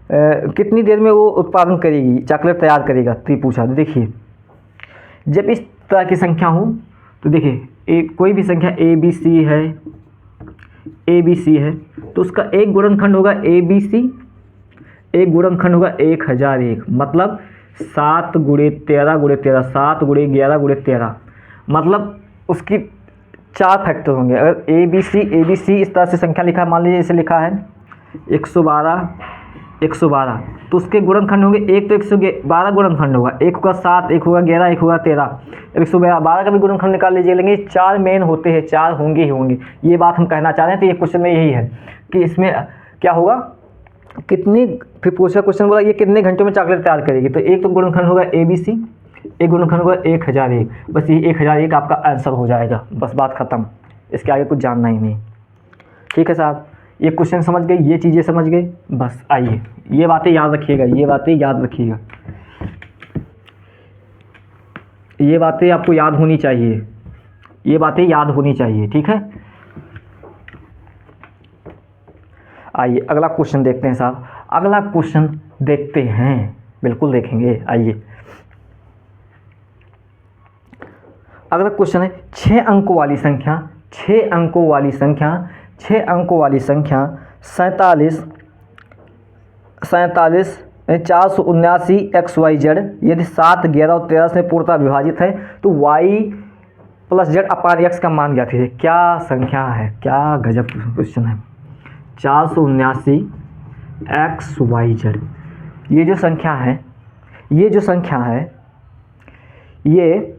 कितनी देर में वो उत्पादन करेगी, चॉकलेट तैयार करेगा, तो पूछा। तो देखिए जब इस तरह की संख्या हो तो देखिए कोई भी संख्या ABC है तो उसका एक गुणनखंड होगा ABC, एक गुणनखंड होगा 1001, मतलब 7 × 13 × 13, 7 × 11 × 13, मतलब उसकी 4 फैक्टर होंगे। अगर ABC इस तरह से संख्या लिखा है, मान लीजिए इसे लिखा है 112 तो उसके गुणनखंड होंगे, एक तो 112 गुणनखंड होगा, एक होगा 7, एक होगा 11, एक होगा 13। 112 का भी गुणनखंड निकाल लीजिए, लेकिन 4 मेन होते हैं, 4 होंगे ही होंगे। ये बात हम कहना चाह रहे हैं। तो ये क्वेश्चन में यही है कि इसमें क्या होगा, कितनी, फिर पूछा क्वेश्चन बोला ये कितने घंटों में चॉकलेट तैयार करेगी। तो एक तो गुणनखंड होगा ABC, एक गुणनखंड होगा 1001, बस ये 1001 आपका आंसर हो जाएगा। बस बात ख़त्म, इसके आगे कुछ जानना ही नहीं, ठीक है साहब। ये क्वेश्चन समझ गए, ये चीज़ें समझ गए, बस आइए ये बातें याद रखिएगा, ये बातें आपको याद होनी चाहिए। ये बातें याद होनी चाहिए, ठीक है। आइए अगला क्वेश्चन देखते हैं साहब, अगला क्वेश्चन देखते हैं, बिल्कुल देखेंगे। आइए अगला क्वेश्चन है 6 अंकों वाली संख्या, 6 अंकों वाली संख्या, 6 अंकों वाली संख्या 47 479 XYZ यदि 7, 11 और 13 से पूर्णतः विभाजित है तो Y प्लस Z अपान X का मान ज्ञात कीजिए। क्या संख्या है, क्या गजब क्वेश्चन है। 479 XYZ ये जो संख्या है, ये जो संख्या है, ये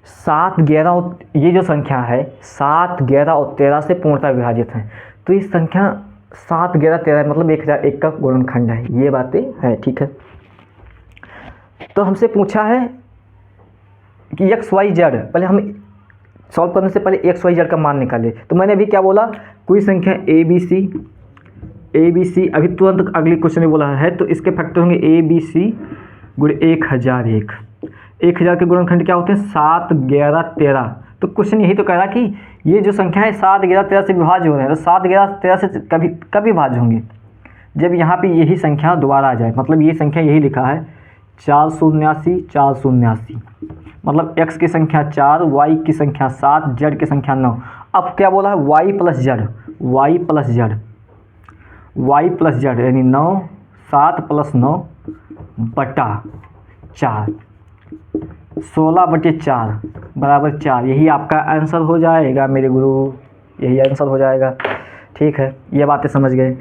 7, 11 और ये जो संख्या है 7, 11 और 13 से पूर्णतः विभाजित है। तो ये संख्या 7, 11, 13 मतलब 1001 का गुणनखंड है। ये बातें है, ठीक है। तो हमसे पूछा है कि XYZ, पहले हम सॉल्व करने से पहले XYZ का मान निकाले। तो मैंने अभी क्या बोला, कोई संख्या ABC अभी तुरंत अगली क्वेश्चन में बोला है, तो इसके फैक्टर होंगे ABC गुणे 1001। 1000 के गुणनखंड क्या होते हैं 7, 11, 13। तो क्वेश्चन यही तो कह रहा कि ये जो संख्या है 7, 11, 13 से विभाज्य हो रहे हैं। तो 7, 11, 13 से कभी विभाज्य होंगे जब यहाँ पे यही संख्या दोबारा आ जाए। मतलब ये संख्या यही लिखा है 479 479, मतलब x की संख्या 4, y की संख्या 7, z की संख्या 9। अब क्या बोला है y प्लस z यानी 9, 7 प्लस 9 बटा 4, 16/4 बराबर 4। यही आपका आंसर हो जाएगा मेरे गुरु, यही आंसर हो जाएगा, ठीक है। ये बातें समझ गए,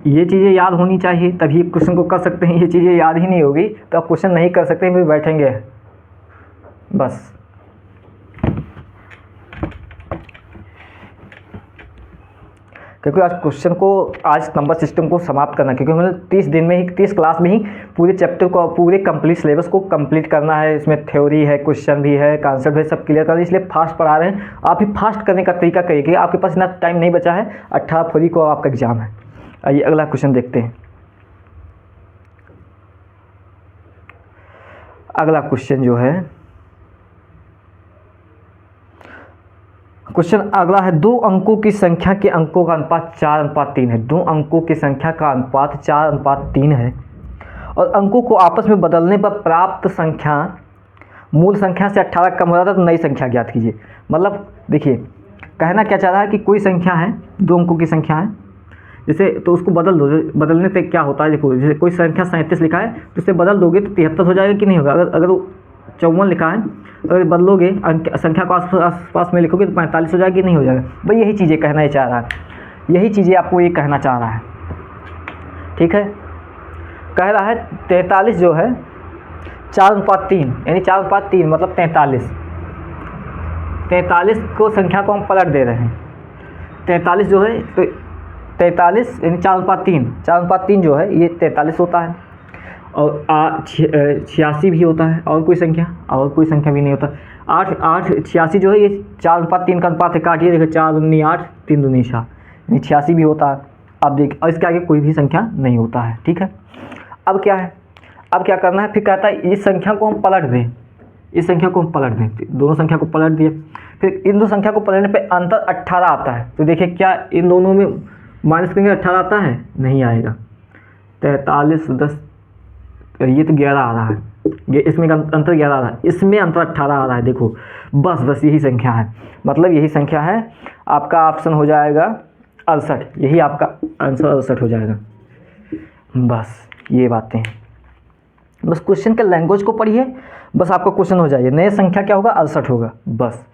ये चीज़ें याद होनी चाहिए तभी क्वेश्चन को कर सकते हैं। ये चीज़ें याद ही नहीं होगी तो आप क्वेश्चन नहीं कर सकते, फिर बैठेंगे बस। क्योंकि आज क्वेश्चन को, आज नंबर सिस्टम को समाप्त करना, क्योंकि हमें 30 दिन में ही, 30 क्लास में ही पूरे चैप्टर को, पूरे कंप्लीट सिलेबस को कंप्लीट करना है। इसमें थ्योरी है, क्वेश्चन भी है, कॉन्सेप्ट भी, सब क्लियर करना है। इसलिए फास्ट पढ़ा रहे हैं। आप भी फास्ट करने का तरीका करिए कि आपके पास इतना टाइम नहीं बचा है। 18 फरवरी को आपका एग्जाम है। आइए अगला क्वेश्चन देखते हैं। अगला क्वेश्चन जो है, क्वेश्चन अगला है 2 अंकों की संख्या के अंकों का अनुपात 4:3 है। 2 अंकों की संख्या का अनुपात 4:3 है और अंकों को आपस में बदलने पर प्राप्त संख्या मूल संख्या से 18 कम हो जाता है, तो नई संख्या ज्ञात कीजिए। मतलब देखिए कहना क्या चाह रहा है कि कोई संख्या है, 2 अंकों की संख्या है, जैसे तो उसको बदल दो। बदलने से क्या होता है, देखो जैसे कोई संख्या 37 लिखा है तो उसे बदल दोगे तो 73 हो जाएगा कि नहीं होगा। अगर 54 लिखा है, अगर बदलोगे संख्या को आसपास में लिखोगे तो 45 हो जाएगा कि नहीं हो जाएगा। भाई यही चीज़ें कहना चाह रहा है, यही चीज़ें आपको ये कहना चाह रहा है, ठीक है। कह रहा है 43 जो है 4:3 यानी 4:3 मतलब 43 को संख्या को हम पलट दे रहे हैं। 43 जो है तो 43 यानी 4:3 जो है ये 43 होता है और 86 भी होता है। और कोई संख्या भी नहीं होता। 86 जो है ये 4:3 का अनुपात है। काटिए, देखो 4 दूनी 8, 3 दूनी 6 यानी 86 भी होता है। अब देखिए, और इसके आगे कोई भी संख्या नहीं होता है, ठीक है। अब क्या है, अब क्या करना है, फिर कहता है इस संख्या को हम पलट दें, इस संख्या को हम पलट दें। दोनों संख्या को पलट दिए, फिर इन दो संख्या को पलटने पे अंतर 18 आता है। तो देखिए क्या इन दोनों में माइनस करेंगे 18 आता है, नहीं आएगा। 43 10 ये तो 11 आ रहा है, ये इसमें अंतर 11 आ रहा है, इसमें अंतर 18 आ रहा है। देखो बस यही संख्या है, मतलब यही संख्या है। आपका ऑप्शन हो जाएगा 68, यही आपका आंसर 68 हो जाएगा। बस ये बातें हैं, बस क्वेश्चन के लैंग्वेज को पढ़िए, बस आपका क्वेश्चन हो जाएगा। नए संख्या क्या होगा 68 होगा, बस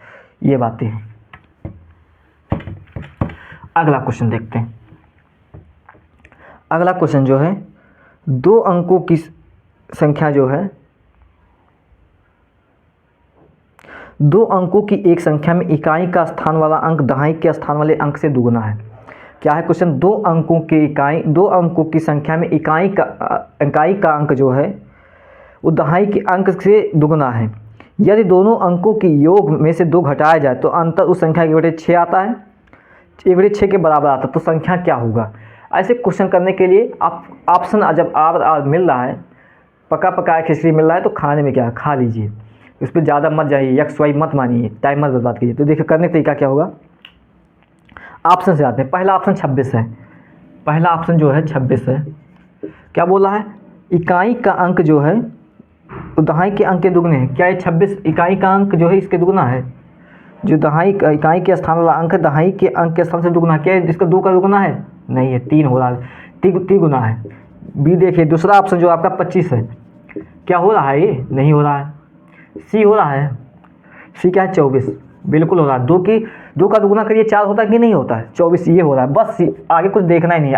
ये बातें हैं। अगला क्वेश्चन देखते हैं। अगला क्वेश्चन जो है 2 अंकों की संख्या जो है, 2 अंकों की एक संख्या में इकाई का स्थान वाला अंक दहाई के स्थान वाले अंक से दुगुना है। क्या है क्वेश्चन, 2 अंकों की संख्या में इकाई का अंक जो है वो दहाई के अंक से दुगुना है। यदि दोनों अंकों की योग में से 2 घटाया जाए तो अंतर उस संख्या के बटे 6 आता है, 1/6 के बराबर आता है। तो संख्या क्या होगा। ऐसे क्वेश्चन करने के लिए आप ऑप्शन जब मिल रहा है, पका पकाया खिचड़ी मिल रहा है तो खाने में क्या खा लीजिए। इस पर ज़्यादा मत जाइए, एक्स वाई मत मानिए, टाइम मत बर्बाद कीजिए। तो देखिए करने का तरीका क्या होगा, ऑप्शन से आते हैं। पहला ऑप्शन 26 है, पहला ऑप्शन जो है 26 है। क्या बोला है, इकाई का अंक जो है वो दहाई के अंक के दुगने है। क्या ये 26 इकाई का अंक जो है इसके दुगना है? जो दहाई इकाई के स्थान वाला अंक है, दहाई के अंक के स्थान से दुगना, क्या है इसका 2 का दुगना है? नहीं है, 3 हो रहा है, तिगुना है। बी देखिए दूसरा ऑप्शन जो आपका 25 है, क्या हो रहा है? ये नहीं हो रहा है। सी हो रहा है, सी क्या है? 24 बिल्कुल हो रहा है। 2 का दुगना करिए 4 होता है कि नहीं होता है? 24 ये हो रहा है। बस आगे कुछ देखना ही नहीं है,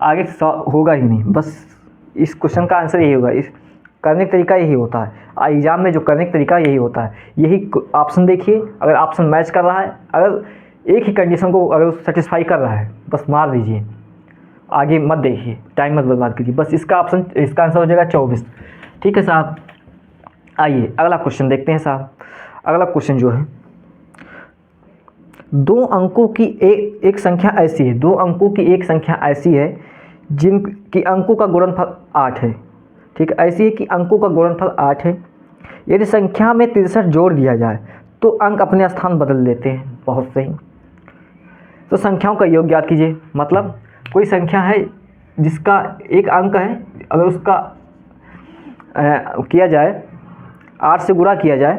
आगे होगा ही नहीं। बस इस क्वेश्चन का आंसर यही होगा। इस करने का तरीका यही होता है, एग्जाम में जो करने का तरीका यही होता है। यही ऑप्शन देखिए, अगर ऑप्शन मैच कर रहा है, अगर एक ही कंडीशन को अगर सेटिस्फाई कर रहा है, बस मार दीजिए, आगे मत देखिए, टाइम मत बर्बाद कीजिए। बस इसका आंसर हो जाएगा 24। ठीक है साहब, आइए अगला क्वेश्चन देखते हैं साहब। अगला क्वेश्चन जो है, 2 अंकों की एक संख्या ऐसी है, 2 अंकों की एक संख्या ऐसी है जिनकी अंकों का गुणनफल 8 है। ठीक है, ऐसी है कि अंकों का गुणनफल 8 है। यदि संख्या में 63 जोड़ दिया जाए तो अंक अपने स्थान बदल लेते हैं। बहुत सही। तो संख्याओं का योग ज्ञात कीजिए। मतलब कोई संख्या है जिसका एक अंक है, अगर उसका किया जाए 8 से गुणा किया जाए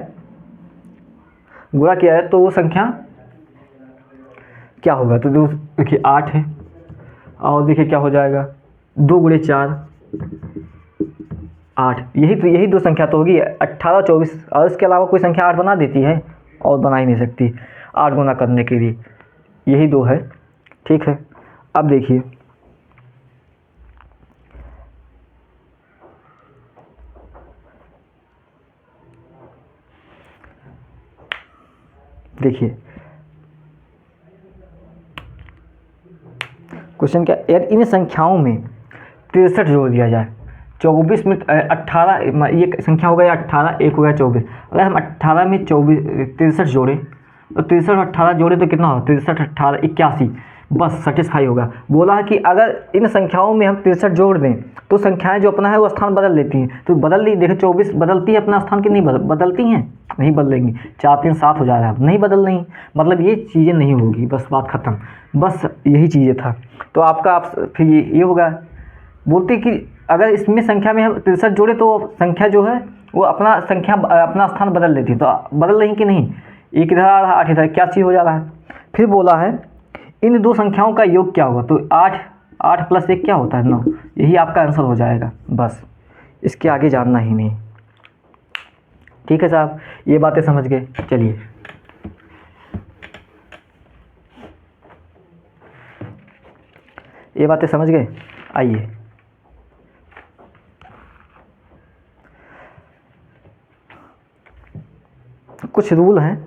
तो वो संख्या क्या होगा? तो देखिए 8 है, और देखिए क्या हो जाएगा, 2 गुणे 4 8। यही दो संख्या तो होगी, 18 और 24। और इसके अलावा कोई संख्या 8 बना देती है? और बना ही नहीं सकती 8 गुना करने के लिए। यही 2 है। ठीक है, अब देखिए क्वेश्चन क्या, यदि इन संख्याओं में 63 जोड़ दिया जाए, 24 में 18, ये संख्या हो गया 18, एक हो गया 24। अगर हम 18 में 63 जोड़ें तो 63 और 18 जोड़े तो कितना होगा? 63 18 81, बस सेटिस्फाई होगा। बोला है कि अगर इन संख्याओं में हम 63 जोड़ दें तो संख्याएं जो अपना है वो स्थान बदल लेती हैं। तो बदल ली, देखो 24 बदलती है अपना स्थान कि नहीं बदलती हैं? नहीं बदलेंगी। 4 3 7 हो जा रहा है, नहीं बदल रही, मतलब ये चीज़ें नहीं होगी। बस बात ख़त्म, बस यही चीज़ें था। तो आपका फिर ये होगा, बोलते कि अगर इसमें संख्या में हम 63 जोड़े तो संख्या जो है वो अपना स्थान बदल लेती है। तो बदल रही कि नहीं? एक इधर आ रहा, 8 इधर, क्या चीज़ हो जा रहा है। फिर बोला है इन 2 संख्याओं का योग क्या होगा? तो 8 प्लस 1 क्या होता है? 9। यही आपका आंसर हो जाएगा। बस इसके आगे जानना ही नहीं। ठीक है साहब, ये बातें समझ गए। चलिए ये बातें समझ गए। आइए कुछ रूल हैं,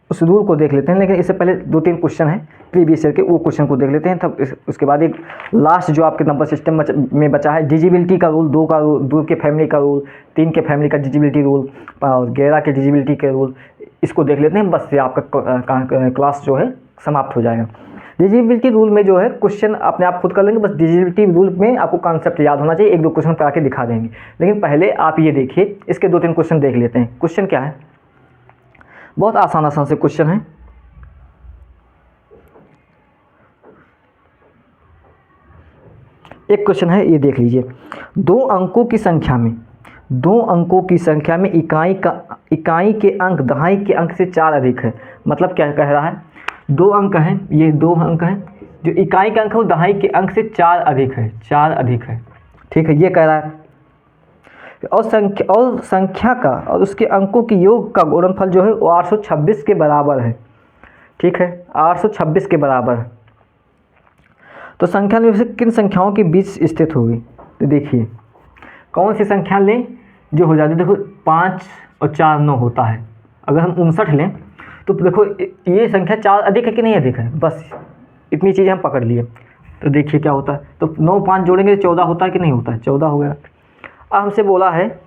उस रूल को देख लेते हैं। लेकिन इससे पहले 2-3 क्वेश्चन हैं प्रीवियस ईयर के, वो क्वेश्चन को देख लेते हैं। तब उसके बाद एक लास्ट जो आपके नंबर सिस्टम में बचा है, डिजिबिलिटी का रूल, 2 के फैमिली का रूल, 3 के फैमिली का डिजिबिलिटी रूल और 11 के डिजिबिलिटी के रूल, इसको देख लेते हैं। बस से आपका क्लास जो है समाप्त हो जाएगा। डिजिबिलिटी रूल में जो है क्वेश्चन अपने आप खुद कर लेंगे। बस डिजिबिलिटी रूल में आपको कॉन्सेप्ट याद होना चाहिए, 1-2 क्वेश्चन करा के दिखा देंगे। लेकिन पहले आप ये देखिए, इसके 2-3 क्वेश्चन देख लेते हैं। क्वेश्चन क्या है, बहुत आसान से क्वेश्चन है। एक क्वेश्चन है, ये देख लीजिए। 2 अंकों की संख्या में इकाई के अंक दहाई के अंक से 4 अधिक है। मतलब क्या कह रहा है, 2 अंक हैं, ये 2 अंक हैं, जो इकाई का अंक है वो दहाई के अंक से 4 अधिक है, 4 अधिक है। ठीक है, ये कह रहा है। और संख्या का और उसके अंकों की योग का गुणनफल जो है वो 826 के बराबर है। ठीक है, 826 के बराबर है। तो संख्या में से किन संख्याओं के बीच स्थित होगी? तो देखिए कौन सी संख्या लें जो हो जाती है। देखो 5 और 4 9 होता है। अगर हम 59 लें तो देखो ये संख्या 4 अधिक है कि नहीं अधिक है? बस इतनी चीज़ें हम पकड़ लिए। तो देखिए क्या होता है, तो 9 5 जोड़ेंगे तो 14 होता है कि नहीं होता है? 14 हो गया। अब हमसे बोला है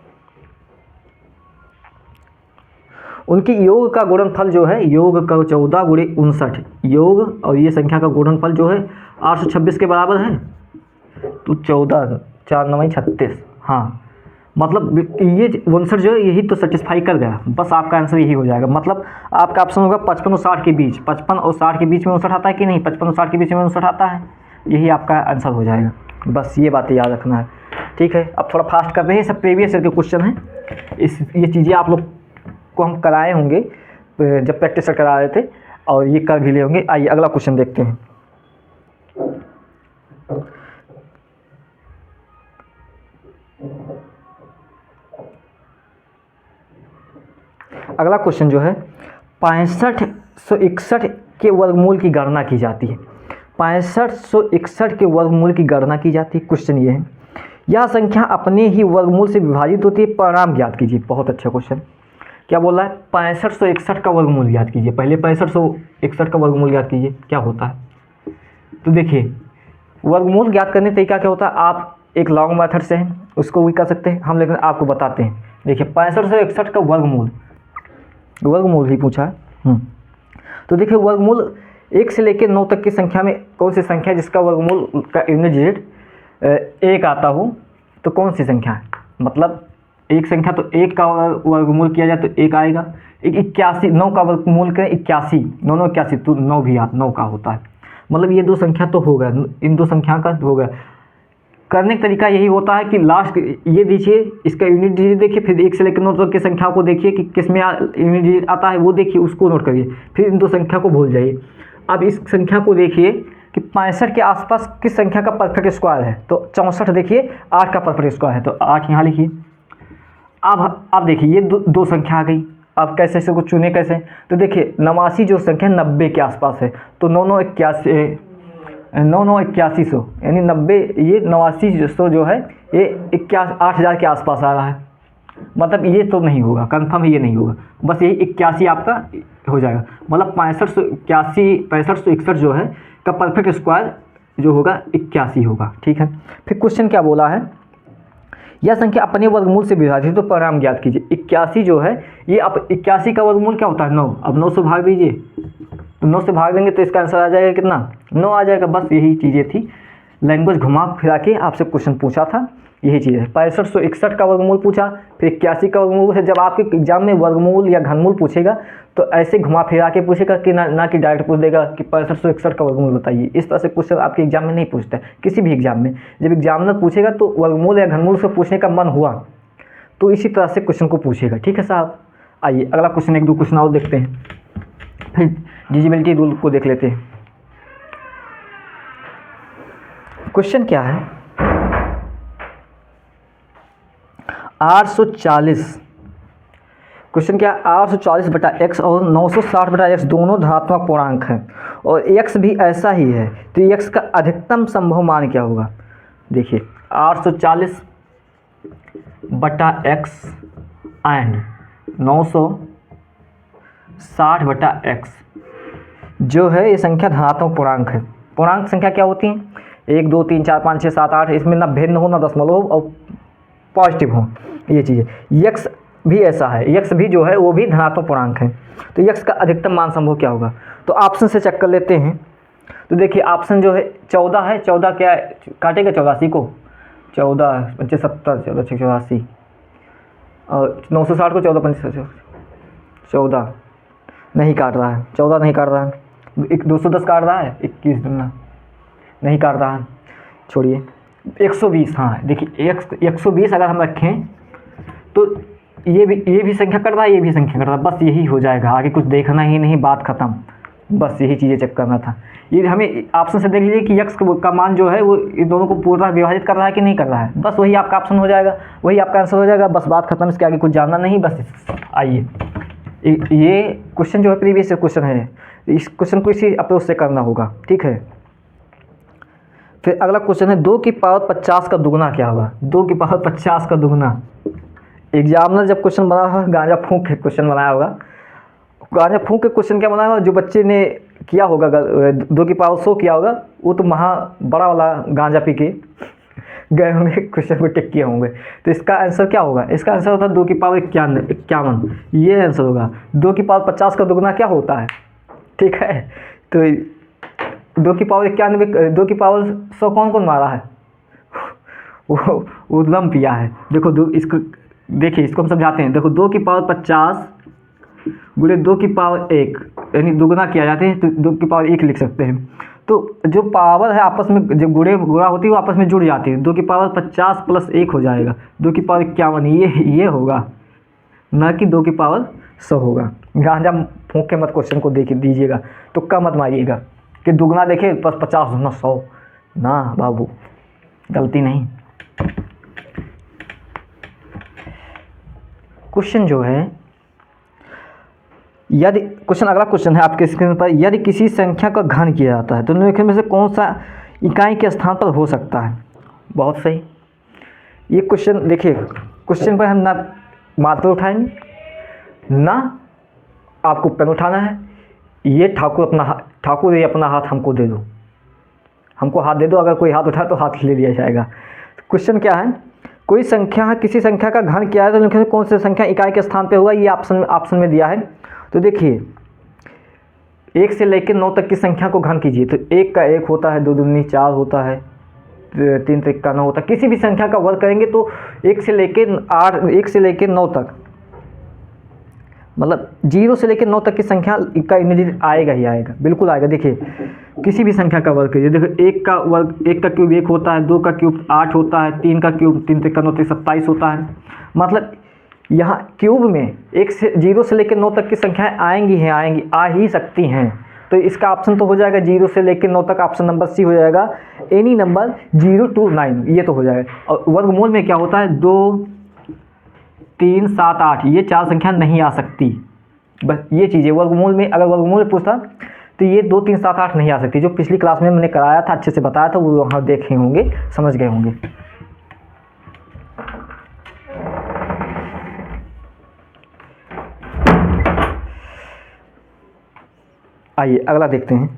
उनकी योग का गुणनफल जो है, योग का 14 गुणे 59 योग, और ये संख्या का गुणनफल जो है 826 के बराबर है। तो 14 4 9 36, हाँ मतलब ये 59 जो है यही तो सेटिस्फाई कर गया, बस आपका आंसर यही हो जाएगा। मतलब आपका ऑप्शन होगा 55 और 60 के बीच, 55 और 60 के बीच में 59 आता है कि नहीं, 55 और 60 के बीच में 59 आता है, यही आपका आंसर हो जाएगा। बस ये बातें याद रखना है, ठीक है। अब थोड़ा फास्ट करते हैं, सब प्रीवियस ईयर के क्वेश्चन हैं, ये चीज़ें आप लोग को हम कराए होंगे जब प्रैक्टिस करा रहे थे, और ये कर भी ले होंगे। आइए अगला क्वेश्चन देखते हैं। अगला क्वेश्चन जो है 6561 के वर्गमूल की गणना की जाती है। 6561 के वर्गमूल की गणना की जाती है। क्वेश्चन ये है, यह संख्या अपने ही वर्गमूल से विभाजित होती है, परिणाम ज्ञात कीजिए। बहुत अच्छा क्वेश्चन। क्या बोल रहा है, 6561 का वर्गमूल ज्ञात कीजिए। पहले 6561 का वर्गमूल ज्ञात कीजिए, क्या होता है। तो देखिए वर्गमूल ज्ञात करने का तरीका क्या होता है, आप एक लॉन्ग मेथड से हैं उसको भी कर सकते हैं हम, लेकिन आपको बताते हैं। देखिए 6561 का वर्गमूल ही पूछा है। तो देखिए वर्गमूल 1 से लेकर 9 तक की संख्या में कौन सी संख्या है जिसका वर्गमूल का यूनिट डिजिट 1 आता हो, तो कौन सी संख्या है। मतलब एक संख्या तो 1 का वर्गमूल किया जाए तो 1 आएगा। 81, 9 का वर्गमूल करें 81, 9 9 81 तो 9 भी 9 का होता है। मतलब ये 2 संख्या तो हो गया, इन 2 संख्या का हो गया। करने का तरीका यही होता है कि लास्ट ये दीजिए, इसका यूनिट डिजिट देखिए, फिर 1 से लेकर 9 तक की संख्या को देखिए कि किस में यूनिट डिजिट आता है, वो देखिए, उसको नोट करिए, फिर इन 2 संख्या को भूल जाइए। अब इस संख्या को देखिए कि 65 के आसपास किस संख्या का परफेक्ट स्क्वायर है, तो 64 देखिए 8 का परफेक्ट स्क्वायर है, तो 8 यहाँ लिखिए। अब देखिए ये दो संख्या आ गई। अब कैसे इसको चुने कैसे, तो देखिए 89 जो संख्या 90 के आसपास है, तो 9 9 8100 यानी 90, ये 8900 जो है ये 8000 के आसपास आ रहा है। मतलब ये तो नहीं होगा, कंफर्म ये नहीं होगा, बस यही 81 आपका हो जाएगा। मतलब 6561 जो है का परफेक्ट स्क्वायर जो होगा 81 होगा, ठीक है। फिर क्वेश्चन क्या बोला है, यह संख्या अपने वर्गमूल से विभाजित, तो परिणाम ज्ञात कीजिए। 81 जो है ये, अब 81 का वर्गमूल क्या होता है 9, अब 9 से भाग दीजिए, तो 9 से भाग देंगे तो इसका आंसर आ जाएगा कितना, 9 आ जाएगा। बस यही चीज़ें थी, लैंग्वेज घुमा फिरा के आपसे क्वेश्चन पूछा था, यही चीज़ है। 6561 का वर्गमूल पूछा, फिर 81 का वर्गमूल से जब आपके एग्जाम में वर्गमूल या घनमूल पूछेगा तो ऐसे घुमा फिरा के पूछेगा कि ना कि डायरेक्ट पूछ देगा कि 6561 का वर्गमूल बताइए। इस तरह से क्वेश्चन आपके एग्जाम में नहीं पूछता है, किसी भी एग्जाम में। जब एग्जामिनर पूछेगा तो वर्गमूल या घनमूल से पूछने का मन हुआ तो इसी तरह से क्वेश्चन को पूछेगा, ठीक है साहब। आइए अगला क्वेश्चन, 1 2 क्वेश्चन और देखते हैं, फिर डिविजिबिलिटी रूल को देख लेते हैं। क्वेश्चन क्या है, 840, क्वेश्चन क्या है, 840 बटा x और 960 बटा x दोनों धनात्मक पूर्णांक हैं और x भी ऐसा ही है, तो x का अधिकतम संभव मान क्या होगा। देखिए 840 बटा x एंड 960 बटा x जो है ये संख्या धनात्मक पूर्णांक है। पूर्णांक संख्या क्या होती है, 1 2 3 4 5 6 7 8, इसमें ना भिन्न हो ना दशमलव और पॉजिटिव हो, ये चीज़ है। यक्स भी ऐसा है, यक्स भी जो है वो भी धनात्मक पूर्णांक है, तो यक्स का अधिकतम मान संभव क्या होगा। तो ऑप्शन से चेक कर लेते हैं। तो देखिए ऑप्शन जो है 14 है, 14 क्या है, काटेगा 84 को, 14 5 70 14 6 84 और 960 को 14 5 14 नहीं काट रहा है, 14 नहीं काट रहा है, 210 काट रहा है, 21 दुना नहीं काट रहा है, छोड़िए 120। हाँ देखिए 120 अगर हम रखें तो ये भी संख्या कर रहा है, ये भी संख्या कर रहा है, बस यही हो जाएगा, आगे कुछ देखना ही नहीं, बात खत्म। बस यही चीज़ें चेक करना था। ये हमें ऑप्शन से देख लीजिए कि यक्स का मान जो है वो इन दोनों को पूरा विभाजित कर रहा है कि नहीं कर रहा है, बस वही आपका ऑप्शन हो जाएगा, वही आपका आंसर हो जाएगा, बस बात खत्म, इसके आगे कुछ जानना नहीं। बस आइए ये क्वेश्चन जो है प्रीवियस क्वेश्चन है, इस क्वेश्चन को इसी अप्रोच से करना होगा, ठीक है। फिर अगला क्वेश्चन है 2 की पावर 50 का दुगना क्या होगा। 2 की पावर 50 का दुगना, एग्जामिनर जब क्वेश्चन बना होगा गांजा फूंक के क्वेश्चन बनाया होगा, गांजा फूंक के क्वेश्चन क्या बनाया होगा, जो बच्चे ने किया होगा 2 की पावर 100 किया होगा वो तो बड़ा वाला गांजा पी के गए होंगे, क्वेश्चन को टिक किए होंगे। तो इसका आंसर क्या होगा, इसका आंसर होता है 2 की पावर 51, ये आंसर होगा। 2 की पावर 50 का दुगना क्या होता है, ठीक है। तो 2 की पावर 91, 2 की पावर 100 कौन कौन मारा है, वो उद्गम पिया है। देखो दो, इसको देखिए, इसको हम समझाते हैं। देखो 2 की पावर 50 गुणे 2 की पावर 1, यानी दुगुना किया जाते हैं तो 2 की पावर 1 लिख सकते हैं। तो जो पावर है आपस में जब गुणा होती है वो आपस में जुड़ जाती है। 2 की पावर 50 प्लस 1 हो जाएगा 2 की पावर 51, ये होगा, ना कि 2 की पावर 100 होगा। गांजा फूंक के मत क्वेश्चन को देख दीजिएगा, तुक्का मत मारिएगा कि दुगना देखे प्लस 50 दुगना 100, ना बाबू, गलती नहीं। क्वेश्चन जो है, यदि क्वेश्चन, अगला क्वेश्चन है आपके स्क्रीन पर, यदि किसी संख्या का घन किया जाता है तो निम्नलिखित में से कौन सा इकाई के स्थान पर हो सकता है? बहुत सही। ये क्वेश्चन देखिए, क्वेश्चन पर हम ना मात्र उठाएंगे ना आपको पेन उठाना है। ये ठाकुर ये अपना हाथ हमको दे दो, हमको हाथ दे दो, अगर कोई हाथ उठाए तो हाथ ले लिया जाएगा। क्वेश्चन क्या है, कोई संख्या है, किसी संख्या का घन किया है तो निम्नलिखित में कौन सी संख्या इकाई के स्थान पे हुआ? ये ऑप्शन में दिया है। तो देखिए 1 से लेकर 9 तक की संख्या को घन कीजिए तो 1 का 1 होता है, 2 दूनी 4 होता है, 3 3 का 9 होता है। किसी भी संख्या का वर्ग करेंगे तो 1 से लेकर 9 तक, मतलब 0 से लेकर 9 तक की संख्या का इमेज आएगा ही आएगा, बिल्कुल आएगा। देखिए किसी भी संख्या का वर्ग कीजिए, देखो 1 का वर्ग, 1 का क्यूब 1 होता है, 2 का क्यूब 8 होता है, 3 का क्यूब 3 3 का 9 27 होता है। मतलब यहाँ क्यूब में 0 से लेकर 9 तक की संख्याएं आएंगी, आ ही सकती हैं। तो इसका ऑप्शन तो हो जाएगा 0 से लेकर 9 तक, ऑप्शन नंबर सी हो जाएगा, एनी नंबर 0 to 9, ये तो हो जाएगा। और वर्गमूल में क्या होता है, 2 3 7 8, ये 4 संख्या नहीं आ सकती। बस ये चीज़ें वर्गमूल में, अगर वर्गमूल में पूछता तो ये 2 3 7 8 नहीं आ सकती। जो पिछली क्लास में मैंने कराया था, अच्छे से बताया था, वो वहाँ देखे होंगे, समझ गए होंगे। आइए अगला देखते हैं।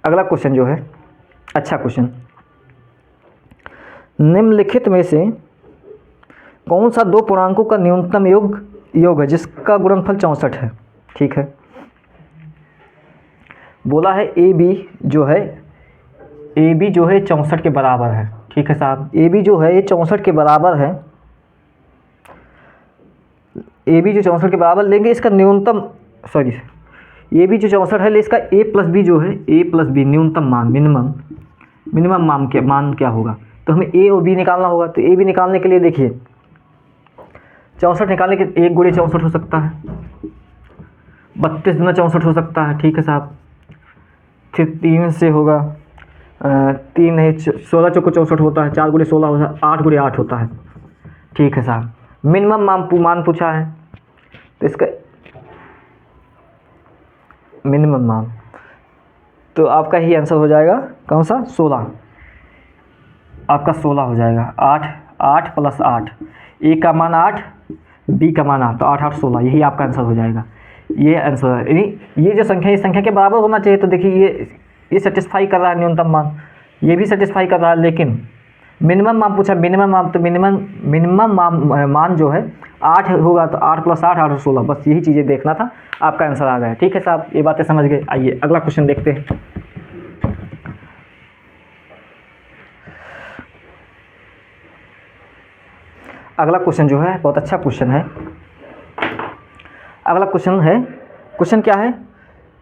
अगला क्वेश्चन जो है, अच्छा क्वेश्चन, निम्नलिखित में से कौन सा 2 पूर्णांकों का न्यूनतम योग है जिसका गुणनफल 64 है? ठीक है, बोला है ए बी जो है 64 के बराबर है। ठीक है साहब, ए बी जो है ये 64 के बराबर है, ए बी जो 64 के बराबर लेंगे, इसका न्यूनतम, सॉरी, ए बी जो 64 है, इसका ए प्लस बी जो है, ए प्लस बी न्यूनतम मान, मिनिमम मान क्या होगा? तो हमें ए और बी निकालना होगा। तो ए बी निकालने के लिए देखिए 64 निकालने के 1 गुणे 64 हो सकता है, 32 गुना 64 हो सकता है। ठीक है साहब, फिर 3 से होगा, 3 नहीं 16 चौको 64 होता है, 4 गुणे 16 होता है, 8 गुणे 8 होता है। ठीक है साहब, मिनिमम मान पूछा है तो इसका मिनिमम मान, तो आपका ही आंसर हो जाएगा कौन सा? 16, आपका 16 हो जाएगा। 8 प्लस 8, ए का मान 8, बी का मान 8, तो 8 8 16, यही आपका आंसर हो जाएगा। ये आंसर है, यानी ये जो संख्या, इस संख्या के बराबर होना चाहिए। तो देखिए ये सेटिस्फाई कर रहा है न्यूनतम मान, ये भी सेटिस्फाई कर रहा है, लेकिन मिनिमम मान पूछा, मिनिमम मान, तो मिनिमम मान जो है 8 होगा, तो 8 प्लस 8 8 और 16, बस यही चीज़ें देखना था, आपका आंसर आ गया। ठीक है साहब, ये बातें समझ गए। आइए अगला क्वेश्चन देखते हैं। अगला क्वेश्चन जो है बहुत अच्छा क्वेश्चन है। अगला क्वेश्चन क्या है,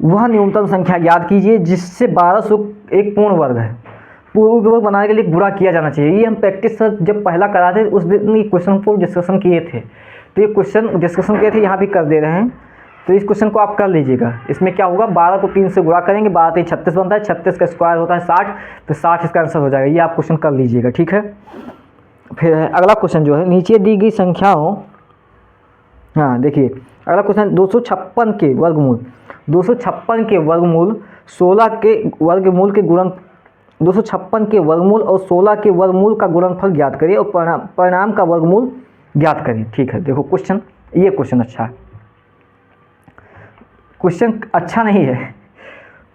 वह न्यूनतम संख्या ज्ञात कीजिए जिससे 1200 एक पूर्ण वर्ग है। पूर्ण वर्ग बनाने के लिए गुणा किया जाना चाहिए। ये हम प्रैक्टिस जब पहला कराते उस दिन क्वेश्चन को डिस्कशन किए थे, तो ये क्वेश्चन डिस्कशन किए थे, यहाँ भी कर दे रहे हैं। तो इस क्वेश्चन को आप कर लीजिएगा। इसमें क्या होगा, 12 को 3 से गुणा करेंगे, 12 3 36 बनता है, 36 का स्क्वायर होता है 60, तो 60 इसका आंसर हो जाएगा। ये आप क्वेश्चन कर लीजिएगा। ठीक है, फिर अगला क्वेश्चन जो है, नीचे दी गई संख्याओं, हाँ देखिए अगला क्वेश्चन, 256 के वर्गमूल 16 के वर्गमूल के गुणन 256 के वर्गमूल और 16 के वर्गमूल का गुणनफल ज्ञात करिए और परिणाम का वर्गमूल ज्ञात करिए। ठीक है, देखो क्वेश्चन, ये क्वेश्चन अच्छा है, क्वेश्चन अच्छा नहीं है,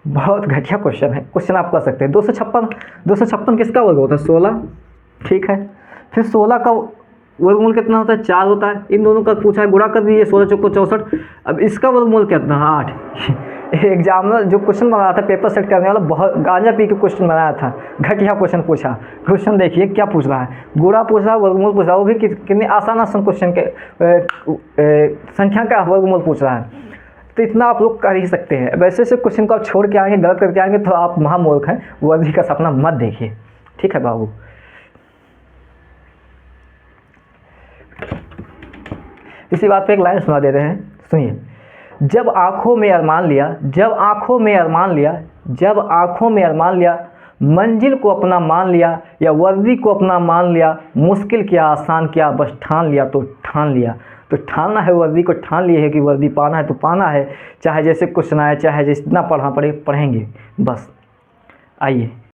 बहुत घटिया क्वेश्चन है। क्वेश्चन आप कर सकते हैं। 256 किसका वर्ग होता है? 16। ठीक है, फिर 16 का वर्गमूल कितना होता है? 4 होता है। इन दोनों का पूछा है, गुणा कर दीजिए, 16 चौको 64। अब इसका वर्गमूल कितना है? 8। एग्जामिनर जो क्वेश्चन बनाया था पेपर सेट करने वाला बहुत गांजा पी के क्वेश्चन बनाया था, घटिया क्वेश्चन पूछा। क्वेश्चन देखिए क्या पूछ रहा है, गुणा पूछ रहा है, वर्गमूल पूछ रहा है, वो भी कितने आसान क्वेश्चन के संख्या का वर्गमूल पूछ रहा है। तो इतना आप लोग कर ही सकते हैं। वैसे से क्वेश्चन को आप छोड़ के आएंगे, गलत करके आएंगे तो आप महामूर्ख हैं। वर्दी का सपना मत देखिए, ठीक है बाबू। इसी बात पे एक लाइन सुना देते हैं, सुनिए। जब आँखों में अरमान लिया, जब आँखों में अरमान लिया, जब आँखों में अरमान लिया, मंजिल को अपना मान लिया, या वर्दी को अपना मान लिया, मुश्किल क्या आसान क्या बस ठान लिया तो ठान लिया। तो ठानना है, वर्दी को ठान लिए है कि वर्दी पाना है तो पाना है, चाहे जैसे क्वेश्चन आए, चाहे जितना पढ़ना पड़े पढ़ेंगे बस। आइए